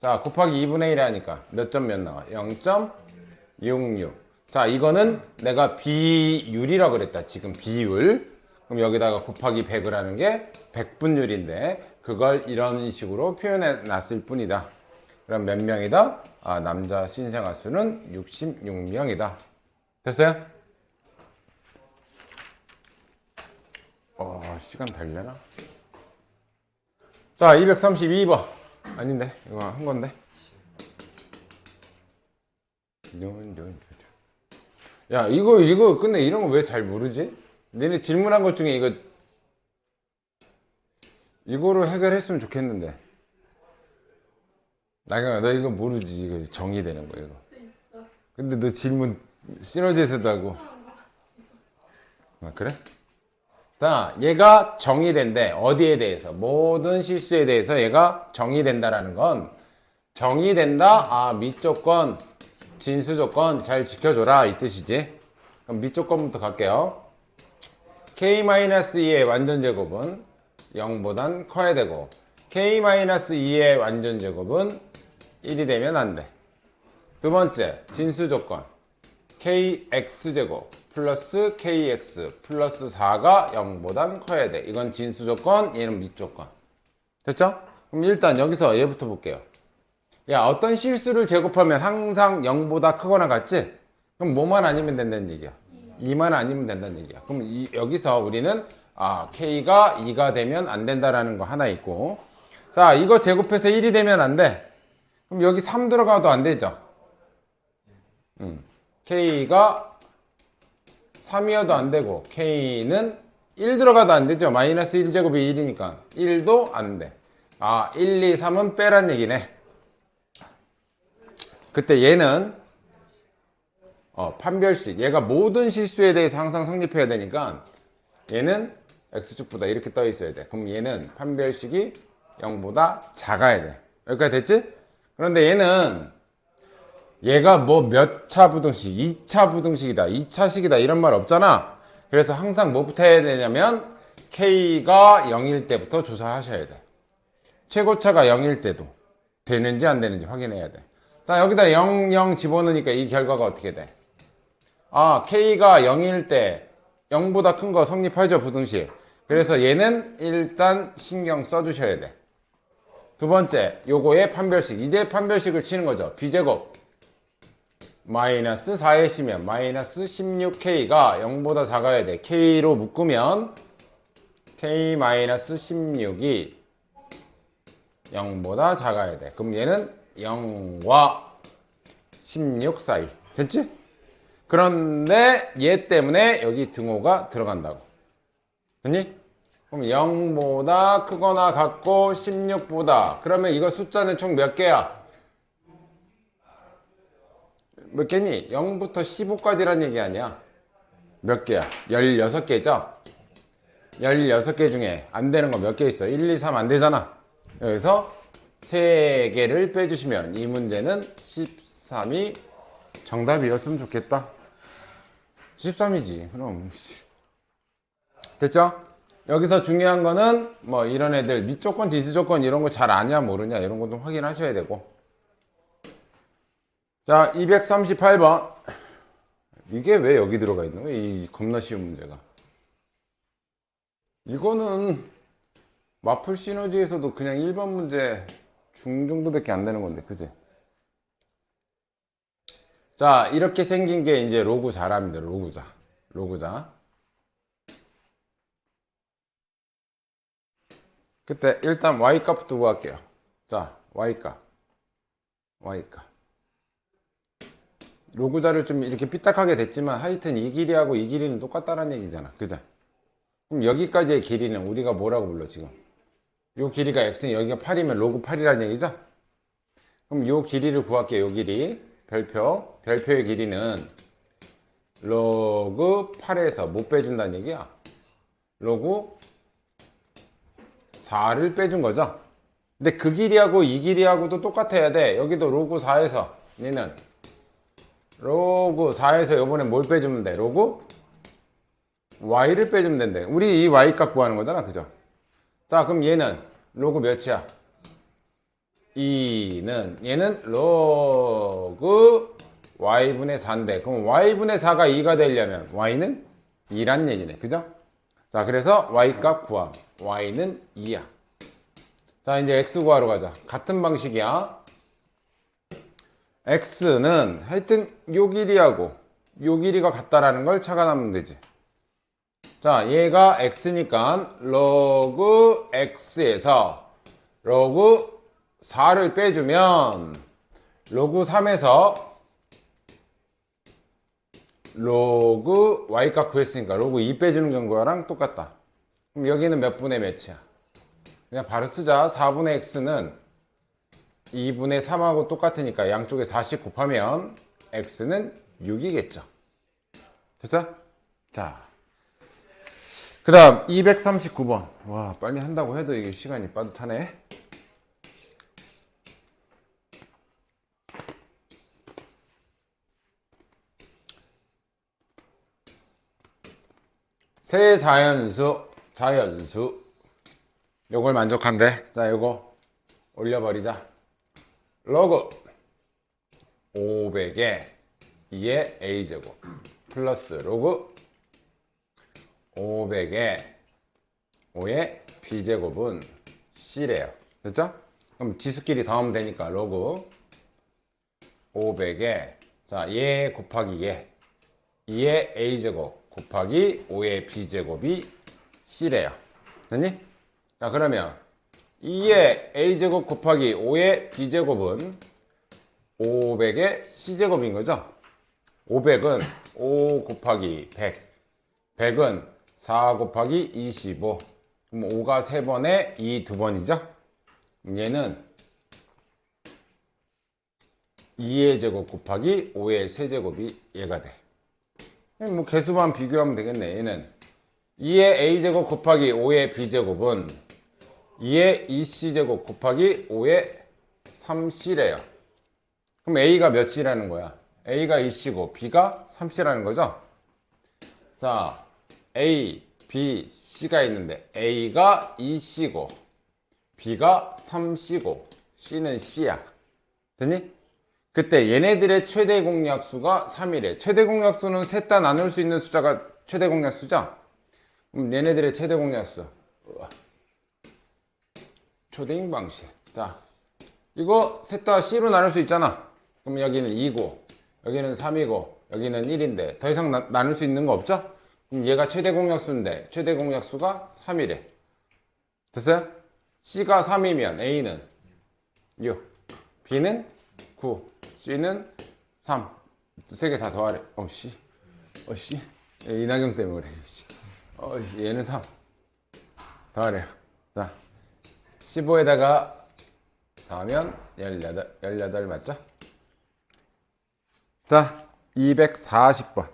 자, 곱하기 2분의 1 하니까 몇 점 몇 나와? 0.66. 자, 이거는 내가 비율이라 그랬다. 지금 비율. 그럼 여기다가 곱하기 100을 하는 게 100분율인데 그걸 이런 식으로 표현해 놨을 뿐이다. 그럼 몇 명이다? 남자 신생아 수는 66명이다. 됐어요? 시간 달려나? 자, 232번. 아닌데, 이거 한 건데. 야, 이거 근데 이런 거 왜 잘 모르지? 너네 질문한 것 중에 이거를 해결했으면 좋겠는데. 너 이거 모르지? 이거 정의되는 거, 이거. 근데 너 질문 시너지에서도 하고. 그래? 자, 얘가 정의된대. 어디에 대해서? 모든 실수에 대해서 얘가 정의된다라는 건 정의된다? 밑조건, 진수조건 잘 지켜줘라 이 뜻이지. 그럼 밑조건부터 갈게요. K-2의 완전제곱은 0보단 커야 되고 K-2의 완전제곱은 1이 되면 안 돼. 두 번째, 진수조건 KX제곱 플러스 KX 플러스 4가 0보단 커야 돼. 이건 진수조건, 얘는 밑조건. 됐죠? 그럼 일단 여기서 얘부터 볼게요. 야, 어떤 실수를 제곱하면 항상 0보다 크거나 같지? 그럼 뭐만 아니면 된다는 얘기야? 2만 아니면 된다는 얘기야. 그럼 여기서 우리는 K가 2가 되면 안 된다라는 거 하나 있고, 자, 이거 제곱해서 1이 되면 안 돼. 그럼 여기 3 들어가도 안 되죠? K가 3이어도 안 되고 K는 1 들어가도 안 되죠. 마이너스 1제곱이 1이니까 1도 안 돼. 1, 2, 3은 빼란 얘기네. 그때 얘는 판별식, 얘가 모든 실수에 대해서 항상 성립해야 되니까 얘는 X축보다 이렇게 떠 있어야 돼. 그럼 얘는 판별식이 0보다 작아야 돼. 여기까지 됐지? 그런데 얘가 뭐 몇 차 부등식, 2차 부등식이다, 2차식이다 이런 말 없잖아. 그래서 항상 뭐부터 해야 되냐면 K가 0일 때부터 조사하셔야 돼. 최고차가 0일 때도 되는지 안 되는지 확인해야 돼. 자, 여기다 0, 0 집어넣으니까 이 결과가 어떻게 돼? 아, K가 0일 때 0보다 큰 거 성립하죠, 부등식. 그래서 얘는 일단 신경 써주셔야 돼. 두 번째, 요거의 판별식. 이제 판별식을 치는 거죠. B제곱 마이너스 4의 C면 마이너스 16K가 0보다 작아야 돼. K로 묶으면 K 마이너스 16이 0보다 작아야 돼. 그럼 얘는 0과 16 사이. 됐지? 그런데 얘 때문에 여기 등호가 들어간다고. 됐니? 그럼 0보다 크거나 같고 16보다. 그러면 이거 숫자는 총 몇 개야? 몇 개니? 0부터 15까지란 얘기 아니야. 몇 개야? 16개죠? 16개 중에 안 되는 거 몇 개 있어? 1, 2, 3 안 되잖아. 여기서 3개를 빼주시면 이 문제는 13이 정답이었으면 좋겠다. 13이지. 그럼. 됐죠? 여기서 중요한 거는 뭐 이런 애들 미조건, 지수조건 이런 거 잘 아냐 모르냐 이런 것도 확인하셔야 되고. 자, 238번. 이게 왜 여기 들어가 있는 거야? 이 겁나 쉬운 문제가. 이거는 마플 시너지에서도 그냥 1번 문제 중 정도밖에 안 되는 건데, 그지? 자, 이렇게 생긴 게 이제 로그 자랍니다. 로그자. 로그자. 그때 일단 y값부터 구할게요. 자, y값. y값. 로그자를 좀 이렇게 삐딱하게 됐지만 하여튼 이 길이하고 이 길이는 똑같다는 얘기잖아. 그죠? 그럼 여기까지의 길이는 우리가 뭐라고 불러 지금? 요 길이가 x는 여기가 8이면 로그 8이라는 얘기죠? 그럼 요 길이를 구할게요. 요 길이. 별표의 길이는 로그 8에서 못 빼준다는 얘기야. 로그 4를 빼준 거죠. 근데 그 길이하고 이 길이하고도 똑같아야 돼. 여기도 로그 4에서 얘는 로그 4에서 요번에 뭘 빼주면 돼? 로그 y를 빼주면 된대. 우리 이 y값 구하는 거잖아. 그죠? 자, 그럼 얘는 로그 몇이야? 2는 얘는 로그 y분의 4인데 그럼 y분의 4가 2가 되려면 y는 2란 얘기네. 그죠? 자, 그래서 y값 구함. y는 2야. 자, 이제 x 구하러 가자. 같은 방식이야. x는 하여튼 요 길이하고 요 길이가 같다라는 걸 착안하면 되지. 자, 얘가 x니까 로그 x에서 로그 4를 빼주면 로그 3에서 로그 y값 구했으니까 로그 2 빼주는 거랑 똑같다. 그럼 여기는 몇 분의 몇이야? 그냥 바로 쓰자. 4분의 x는 2분의 3하고 똑같으니까 양쪽에 4씩 곱하면 x는 6이겠죠. 됐어? 자, 그 다음 239번. 와, 빨리 한다고 해도 이게 시간이 빠듯하네. 세 자연수 요걸 만족한대. 자, 요거 올려버리자. 로그 500에 2의 a제곱 플러스 로그 500에 5의 b제곱은 c래요. 됐죠? 그럼 지수끼리 더하면 되니까 로그 500에 자, 얘 곱하기 얘 2의 a제곱 곱하기 5의 b제곱이 c래요. 됐니? 자, 그러면 2의 a제곱 곱하기 5의 b제곱은 500의 c제곱인 거죠? 500은 5 곱하기 100 100은 4 곱하기 25 그럼 5가 3번에 2 2번이죠? 얘는 2의 제곱 곱하기 5의 세제곱이 얘가 돼. 뭐 개수만 비교하면 되겠네. 얘는 2의 a제곱 곱하기 5의 b제곱은 2의 2c제곱 곱하기 5의 3c래요. 그럼 a가 몇이라는 거야? a가 2c고 b가 3c라는 거죠? 자, A, B, C가 있는데 A가 2C고 B가 3C고 C는 C야. 됐니? 그때 얘네들의 최대 공약수가 3이래. 최대 공약수는 셋 다 나눌 수 있는 숫자가 최대 공약수죠? 그럼 얘네들의 최대 공약수. 초대인 방식. 자, 이거 셋 다 C로 나눌 수 있잖아. 그럼 여기는 2고, 여기는 3이고, 여기는 1인데 더 이상 나눌 수 있는 거 없죠? 그럼 얘가 최대 공약수인데 최대 공약수가 3이래. 됐어요? C가 3이면 A는 6, B는 9, C는 3. 세 개 다 더하래. 어씨. 이낙연 때문에 그래. 얘는 3. 더하래요. 자, 15에다가 더하면 18 맞죠? 자, 240번.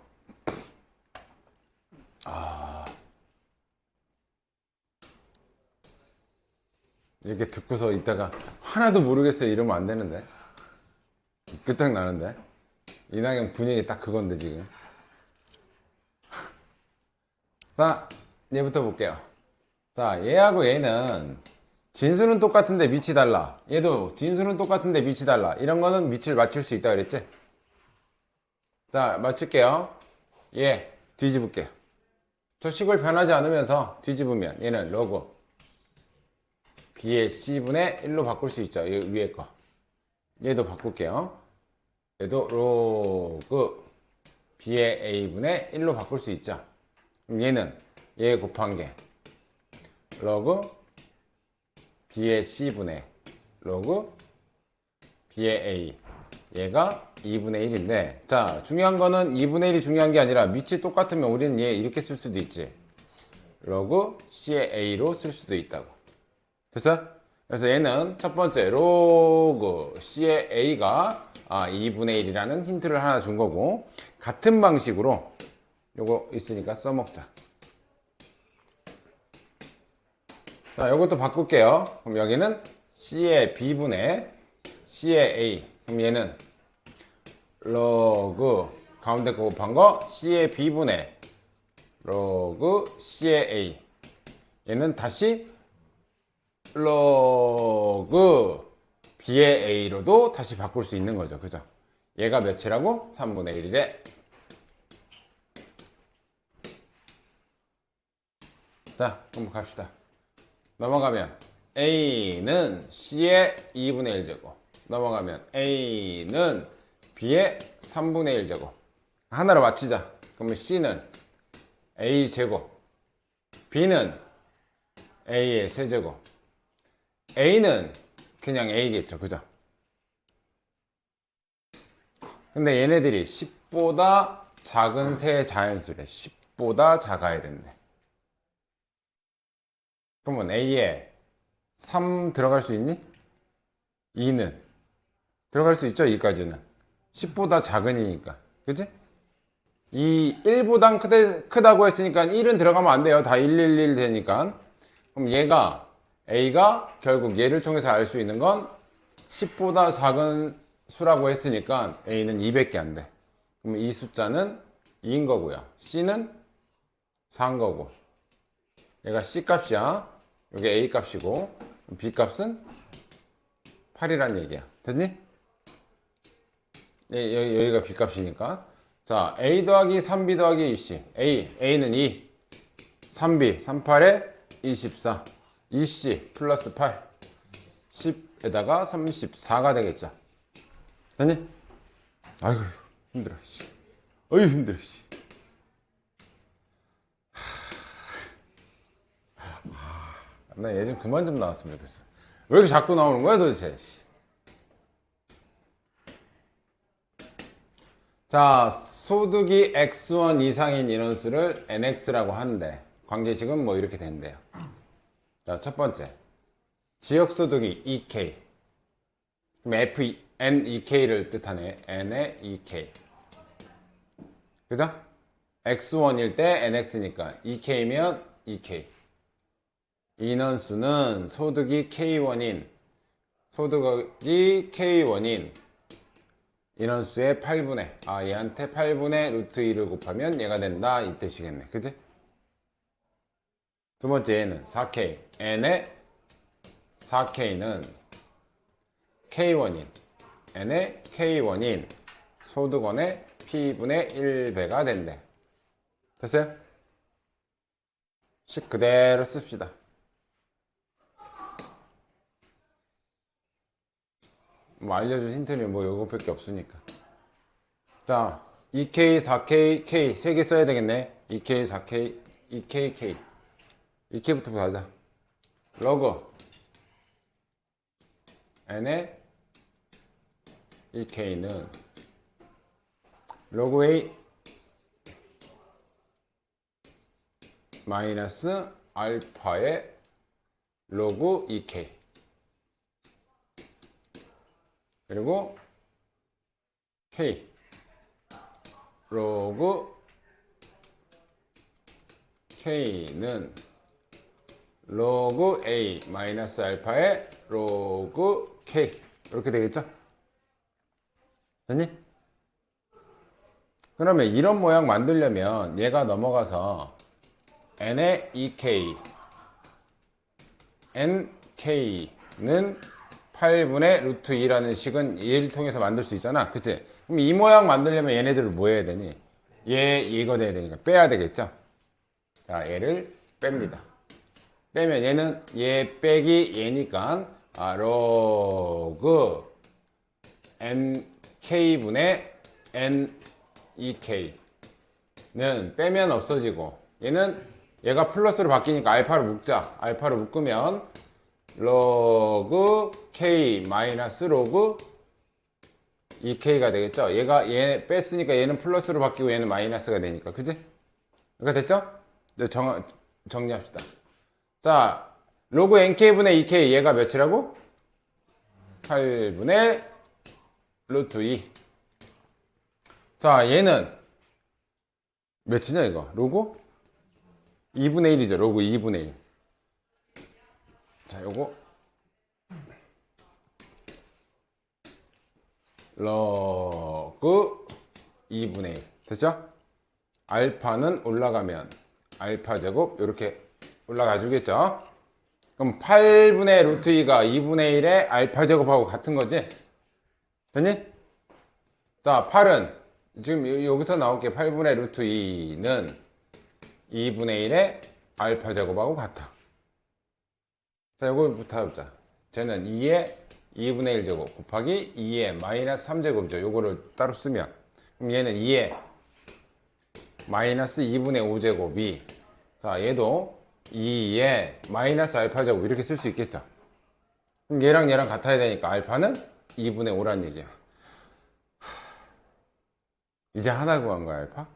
이렇게 듣고서 있다가 하나도 모르겠어요 이러면 안 되는데. 끝장나는데. 이낙연 분위기 딱 그건데 지금. 자, 얘부터 볼게요. 자, 얘하고 얘는 진수는 똑같은데 밑이 달라. 얘도 진수는 똑같은데 밑이 달라. 이런 거는 밑을 맞출 수 있다 그랬지? 자, 맞출게요. 얘 뒤집을게요. 저 식을 변하지 않으면서 뒤집으면 얘는 로그 B의 C분의 1로 바꿀 수 있죠. 이 위에 거. 얘도 바꿀게요. 얘도 로그 B의 A분의 1로 바꿀 수 있죠. 그럼 얘는 얘 곱한 게 로그 B의 C분의 로그 B의 A. 얘가 2분의 1인데, 자, 중요한 거는 2분의 1이 중요한 게 아니라 밑이 똑같으면 우리는 얘 이렇게 쓸 수도 있지. 로그 C의 A로 쓸 수도 있다고. 됐어? 그래서 얘는 첫 번째 로그 C의 A가 2분의 1이라는 힌트를 하나 준 거고, 같은 방식으로 요거 있으니까 써먹자. 자, 요것도 바꿀게요. 그럼 여기는 C의 B분의 C의 A. 그럼 얘는 로그 가운데 거 곱한 거 C의 B분의 로그 C의 A. 얘는 다시 로그 B의 A로도 다시 바꿀 수 있는 거죠. 그죠? 얘가 몇이라고? 3분의 1이래. 자, 한번 갑시다. 넘어가면 A는 C의 2분의 1제곱. 넘어가면 A는 B의 3분의 1제곱. 하나로 맞추자. 그러면 C는 A제곱, B는 A의 세제곱, A는 그냥 A겠죠. 그죠? 근데 얘네들이 10보다 작은 세 자연수래. 10보다 작아야 된대. 그러면 A에 3 들어갈 수 있니? 2는 들어갈 수 있죠. 2까지는 10보다 작으니까. 그치? 이 1보단 크다고 했으니까 1은 들어가면 안 돼요. 다 111 되니까. 그럼 얘가 A가 결국 얘를 통해서 알 수 있는 건 10보다 작은 수라고 했으니까 A는 200개 안 돼. 그럼 이 숫자는 2인 거고요. C는 4인 거고. 얘가 C 값이야. 이게 A 값이고 B 값은 8이란 얘기야. 됐니? 여기가 B 값이니까. 자, A 더하기 3B 더하기 2C. A는 2. 3B, 38에 24. 2C 플러스 8. 10에다가 34가 되겠죠. 됐니? 아이고, 힘들어. 어휴, 힘들어. 나 얘 좀 그만 좀 나왔으면 좋겠어. 왜 이렇게 자꾸 나오는 거야 도대체? 자, 소득이 X1 이상인 인원수를 NX라고 하는데 관계식은 뭐 이렇게 된대요. 자, 첫 번째 지역소득이 EK. 그럼 NEK를 뜻하네. N의 EK. 그죠? X1일 때 NX니까 EK면 EK. 인원수는 소득이 K1인 인원수의 8분의 얘한테 8분의 루트 2를 곱하면 얘가 된다 이 뜻이겠네. 그지? 두 번째 얘는 4K N의 4K는 K1인 n의 K1인 소득원의 P분의 1배가 된대. 됐어요? 식 그대로 씁시다. 뭐 알려준 힌트는 뭐 요것밖에 없으니까. 자, 2K, 4K, K 3개 써야 되겠네. 2K, 4K, 2K, K. 2K부터 가자. 로그 n의 2K는 로그 A 마이너스 알파의 로그 2K 그리고 K 로그 K는 로그 A 마이너스 알파의 로그 K 이렇게 되겠죠? 됐니? 그러면 이런 모양 만들려면 얘가 넘어가서 n의 2K nk는 8분의 루트 2라는 식은 얘를 통해서 만들 수 있잖아. 그치? 그럼 이 모양 만들려면 얘네들을 뭐 해야 되니? 이거 돼야 되니까 빼야 되겠죠? 자, 얘를 뺍니다. 빼면 얘는 얘 빼기 얘니까 로그 nk분의 n2k는 빼면 없어지고 얘가 플러스로 바뀌니까 알파로 묶자. 알파로 묶으면 로그 k 마이너스 로그 2k가 되겠죠. 얘 뺐으니까 얘는 플러스로 바뀌고 얘는 마이너스가 되니까. 그지? 이렇게 됐죠? 이제 정리합시다. 자, 로그 nk분의 2k 얘가 몇이라고? 8분의 루트 2. 자, 얘는 몇이냐 이거? 로그 2분의 1이죠. 로그 2분의 1. 자, 요거 로그 2분의 1 됐죠? 알파는 올라가면 알파 제곱 이렇게 올라가 주겠죠? 그럼 8분의 루트 2가 2분의 1의 알파 제곱하고 같은 거지? 됐니? 자, 8은 지금 여기서 나올게 8분의 루트 2는 2분의 1의 알파 제곱하고 같아. 자, 요거부터 해보자. 쟤는 2의 2분의 1 제곱 곱하기 2의 마이너스 3제곱이죠. 요거를 따로 쓰면. 그럼 얘는 2의 마이너스 2분의 5제곱이 자, 얘도 2의 마이너스 알파 제곱 이렇게 쓸 수 있겠죠. 그럼 얘랑 같아야 되니까 알파는 2분의 5란 얘기야. 이제 하나 구한 거야, 알파?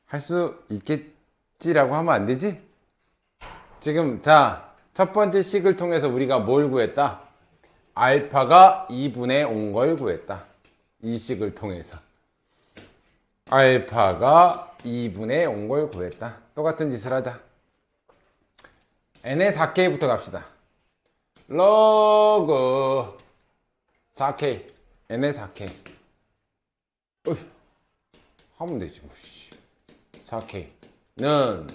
할 수 있겠지라고 하면 안 되지? 지금, 자, 첫 번째 식을 통해서 우리가 뭘 구했다? 알파가 2분의 온 걸 구했다. 이 식을 통해서. 알파가 2분의 온 걸 구했다. 똑같은 짓을 하자. n의 4k부터 갑시다. 로그 4k n의 4k 하면 되지 뭐. 4k는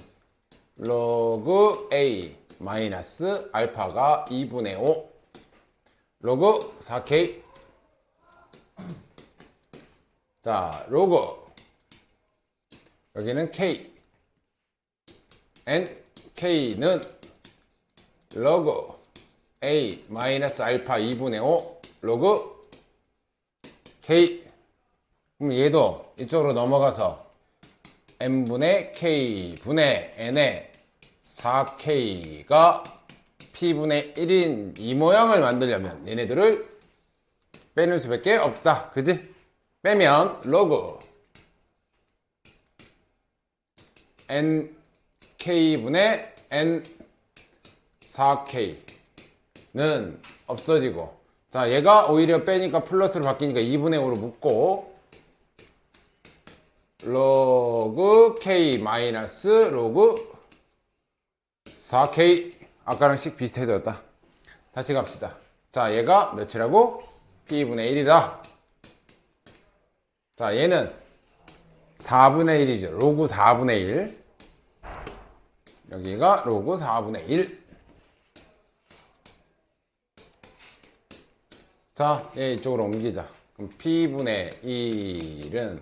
로그 a 마이너스 알파가 2분의 5 로그 4k 자 로그 여기는 k nk는 로그 a 마이너스 알파 2분의 5 로그 k 그럼 얘도 이쪽으로 넘어가서 n분의 k분의 n의 4k가 p분의 1인 이 모양을 만들려면 얘네들을 빼낼 수밖에 없다. 그지? 빼면 로그 nk분의 n 4k는 없어지고 자 얘가 오히려 빼니까 플러스로 바뀌니까 2분의 5로 묶고 로그 k 마이너스 로그 4k 아까랑 식 비슷해졌다. 다시 갑시다. 자 얘가 몇이라고? p분의 1이다. 자 얘는 4분의 1이죠. 로그 4분의 1 여기가 로그 4분의 1. 자, 얘 이쪽으로 옮기자. 그럼 P분의 1은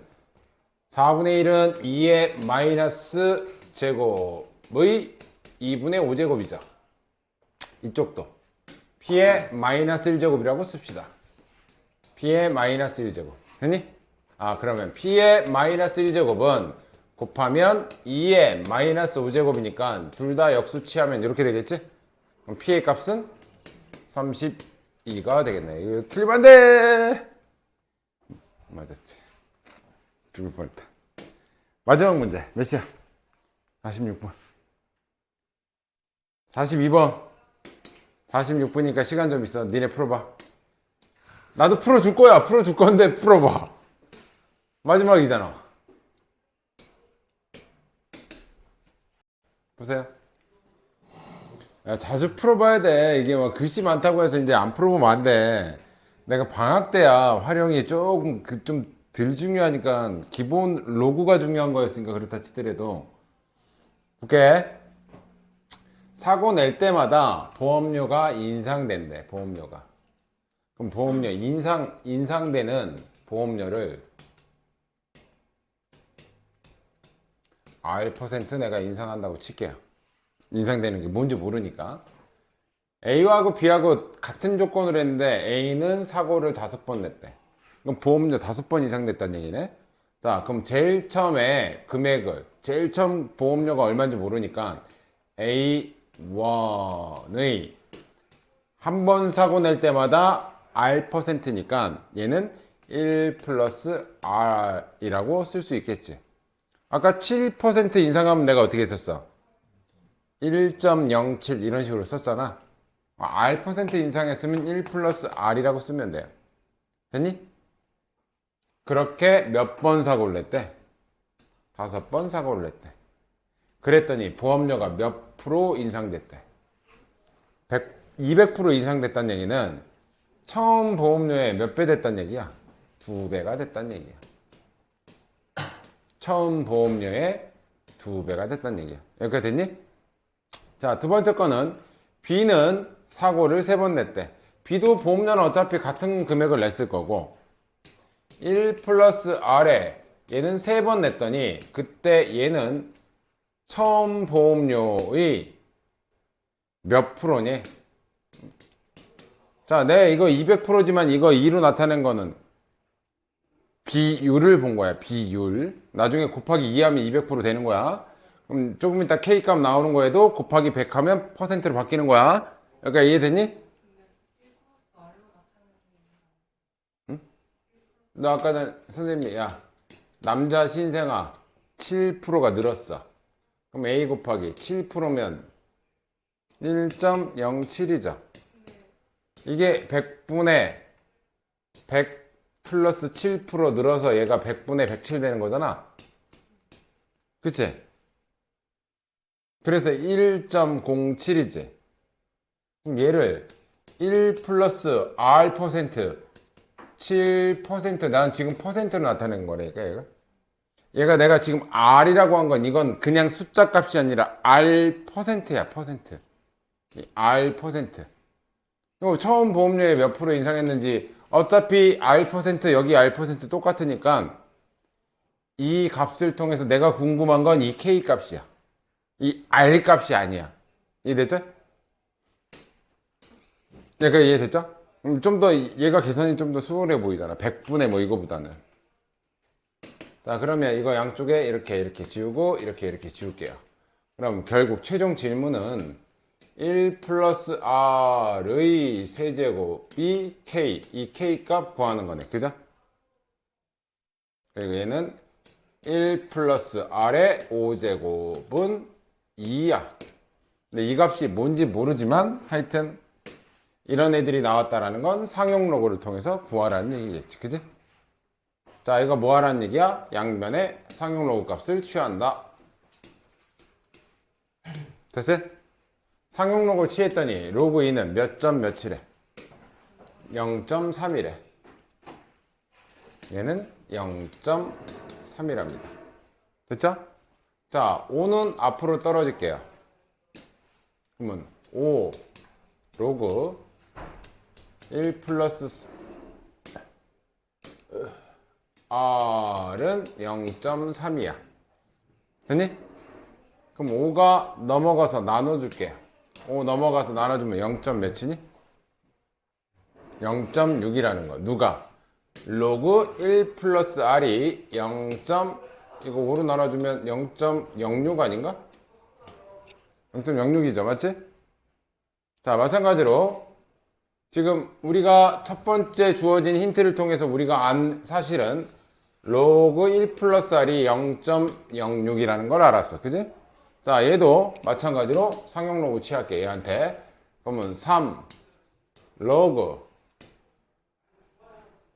4분의 1은 2의 마이너스 제곱의 2분의 5제곱이죠. 이쪽도 P의 마이너스 1제곱이라고 씁시다. P의 마이너스 1제곱. 됐니? 아, 그러면 P의 마이너스 1제곱은 곱하면 2의 마이너스 5제곱이니까 둘 다 역수치하면 이렇게 되겠지? 그럼 P의 값은 32가 되겠네. 이거 틀리면 안 돼! 맞았지. 죽을 뻔했다. 마지막 문제. 몇 시야? 46분. 42번. 46분이니까 시간 좀 있어. 니네 풀어봐. 나도 풀어줄 거야. 풀어줄 건데 풀어봐. 마지막이잖아. 보세요. 야, 자주 풀어봐야 돼. 이게 막 글씨 많다고 해서 이제 안 풀어보면 안 돼. 내가 방학 때야 활용이 조금 좀 덜 중요하니까 기본 로그가 중요한 거였으니까 그렇다 치더라도. 볼게. 사고 낼 때마다 보험료가 인상된대. 보험료가. 그럼 보험료 인상되는 보험료를 R% 내가 인상한다고 칠게요. 인상되는 게 뭔지 모르니까. A하고 B하고 같은 조건으로 했는데 A는 사고를 5번 냈대. 그럼 보험료 5번 이상 냈다는 얘기네. 자, 그럼 제일 처음에 금액을, 제일 처음 보험료가 얼마인지 모르니까 A1의 한 번 사고 낼 때마다 R%니까 얘는 1 플러스 R이라고 쓸 수 있겠지. 아까 7% 인상하면 내가 어떻게 했었어? 1.07 이런 식으로 썼잖아. R% 인상했으면 1 플러스 R이라고 쓰면 돼요. 됐니? 그렇게 몇 번 사고를 냈대? 5번 사고를 냈대. 그랬더니 보험료가 몇 프로 인상됐대? 200% 인상됐다는 얘기는 처음 보험료에 몇 배 됐다는 얘기야? 2배가 됐다는 얘기야. 처음 보험료에 2배가 됐다는 얘기야. 여기까지 됐니? 자, 두 번째 거는 B는 사고를 3번 냈대. B도 보험료는 어차피 같은 금액을 냈을 거고 1 플러스 R에 얘는 3번 냈더니 그때 얘는 처음 보험료의 몇 프로니? 자, 내 이거 200%지만 이거 2로 나타낸 거는 비율을 본 거야. 비율. 나중에 곱하기 2하면 200% 되는 거야. 그럼 조금 이따 K값 나오는 거에도 곱하기 100 하면 퍼센트로 바뀌는 거야. 그러니까 이해됐니? 응? 너 아까 전에 선생님이 야 남자 신생아 7%가 늘었어. 그럼 A 곱하기 7%면 1.07이죠. 이게 100분의 100 플러스 7% 늘어서 얘가 100분의 107 되는 거잖아. 그치? 그래서 1.07이지. 그럼 얘를 1 플러스 R 퍼센트 7%, 난 지금 퍼센트로 나타낸 거라니까 얘가 내가 지금 R이라고 한 건 이건 그냥 숫자 값이 아니라 R 퍼센트야. 퍼센트. 이 R 퍼센트. 이거 처음 보험료에 몇 프로 인상했는지 어차피 R 퍼센트 여기 R 퍼센트 똑같으니까 이 값을 통해서 내가 궁금한 건 이 K 값이야. 이 R 값이 아니야. 이해됐죠? 얘가 이해됐죠? 좀 더 얘가 계산이 좀 더 수월해 보이잖아. 100분의 뭐 이거보다는. 자, 그러면 이거 양쪽에 이렇게 지우고 이렇게 지울게요. 그럼 결국 최종 질문은 1 플러스 R의 세제곱이 K, 이 K 값 구하는 거네. 그죠? 그리고 얘는 1 플러스 R의 5제곱은 2야. 근데 이 값이 뭔지 모르지만 하여튼 이런 애들이 나왔다라는 건 상용 로그를 통해서 구하라는 얘기겠지. 그지? 자, 이거 뭐 하라는 얘기야? 양면의 상용 로그 값을 취한다. 됐어요? 상용 로그를 취했더니 로그 2는 몇 점 몇이래? 0.3이래. 얘는 0.3이랍니다. 됐죠? 자, 5는 앞으로 떨어질게요. 그러면 5 로그 1 플러스 R은 0.3이야. 됐니? 그럼 5가 넘어가서 나눠줄게. 5 넘어가서 나눠주면 0. 몇이니? 0.6이라는 거. 누가? 로그 1 플러스 R이 0. 이거 5로 나눠주면 0.06 아닌가? 0.06이죠. 맞지? 자, 마찬가지로 지금 우리가 첫 번째 주어진 힌트를 통해서 우리가 안 사실은 로그 1 플러스 R이 0.06이라는 걸 알았어. 그지? 자, 얘도 마찬가지로 상용 로그 취할게. 얘한테. 그러면 3 로그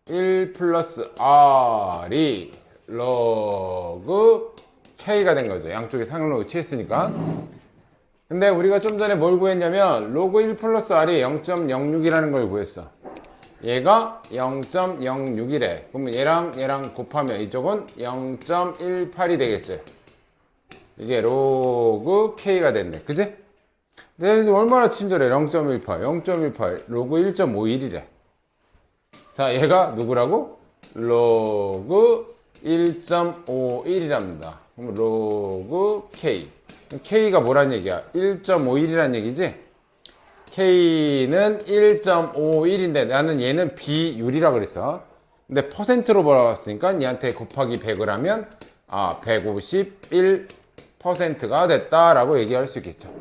1 플러스 R이 로그 K가 된 거죠. 양쪽에 상용 로그 취했으니까. 근데 우리가 좀 전에 뭘 구했냐면 로그 1 플러스 R이 0.06이라는 걸 구했어. 얘가 0.06이래. 그러면 얘랑 곱하면 이쪽은 0.18이 되겠지. 이게 로그 K가 됐네. 그지? 근데 얼마나 친절해. 0.18, 0.18, 로그 1.51이래. 자, 얘가 누구라고? 로그 1.51이랍니다. 그럼 로그 K. K가 뭐란 얘기야? 1.51이란 얘기지? K는 1.51인데 나는 얘는 비율이라 그랬어. 근데 퍼센트로 벌어왔으니까 얘한테 곱하기 100을 하면 151%가 됐다라고 얘기할 수 있겠죠.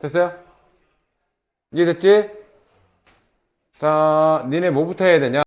됐어요? 이해됐지? 자, 니네 뭐부터 해야 되냐?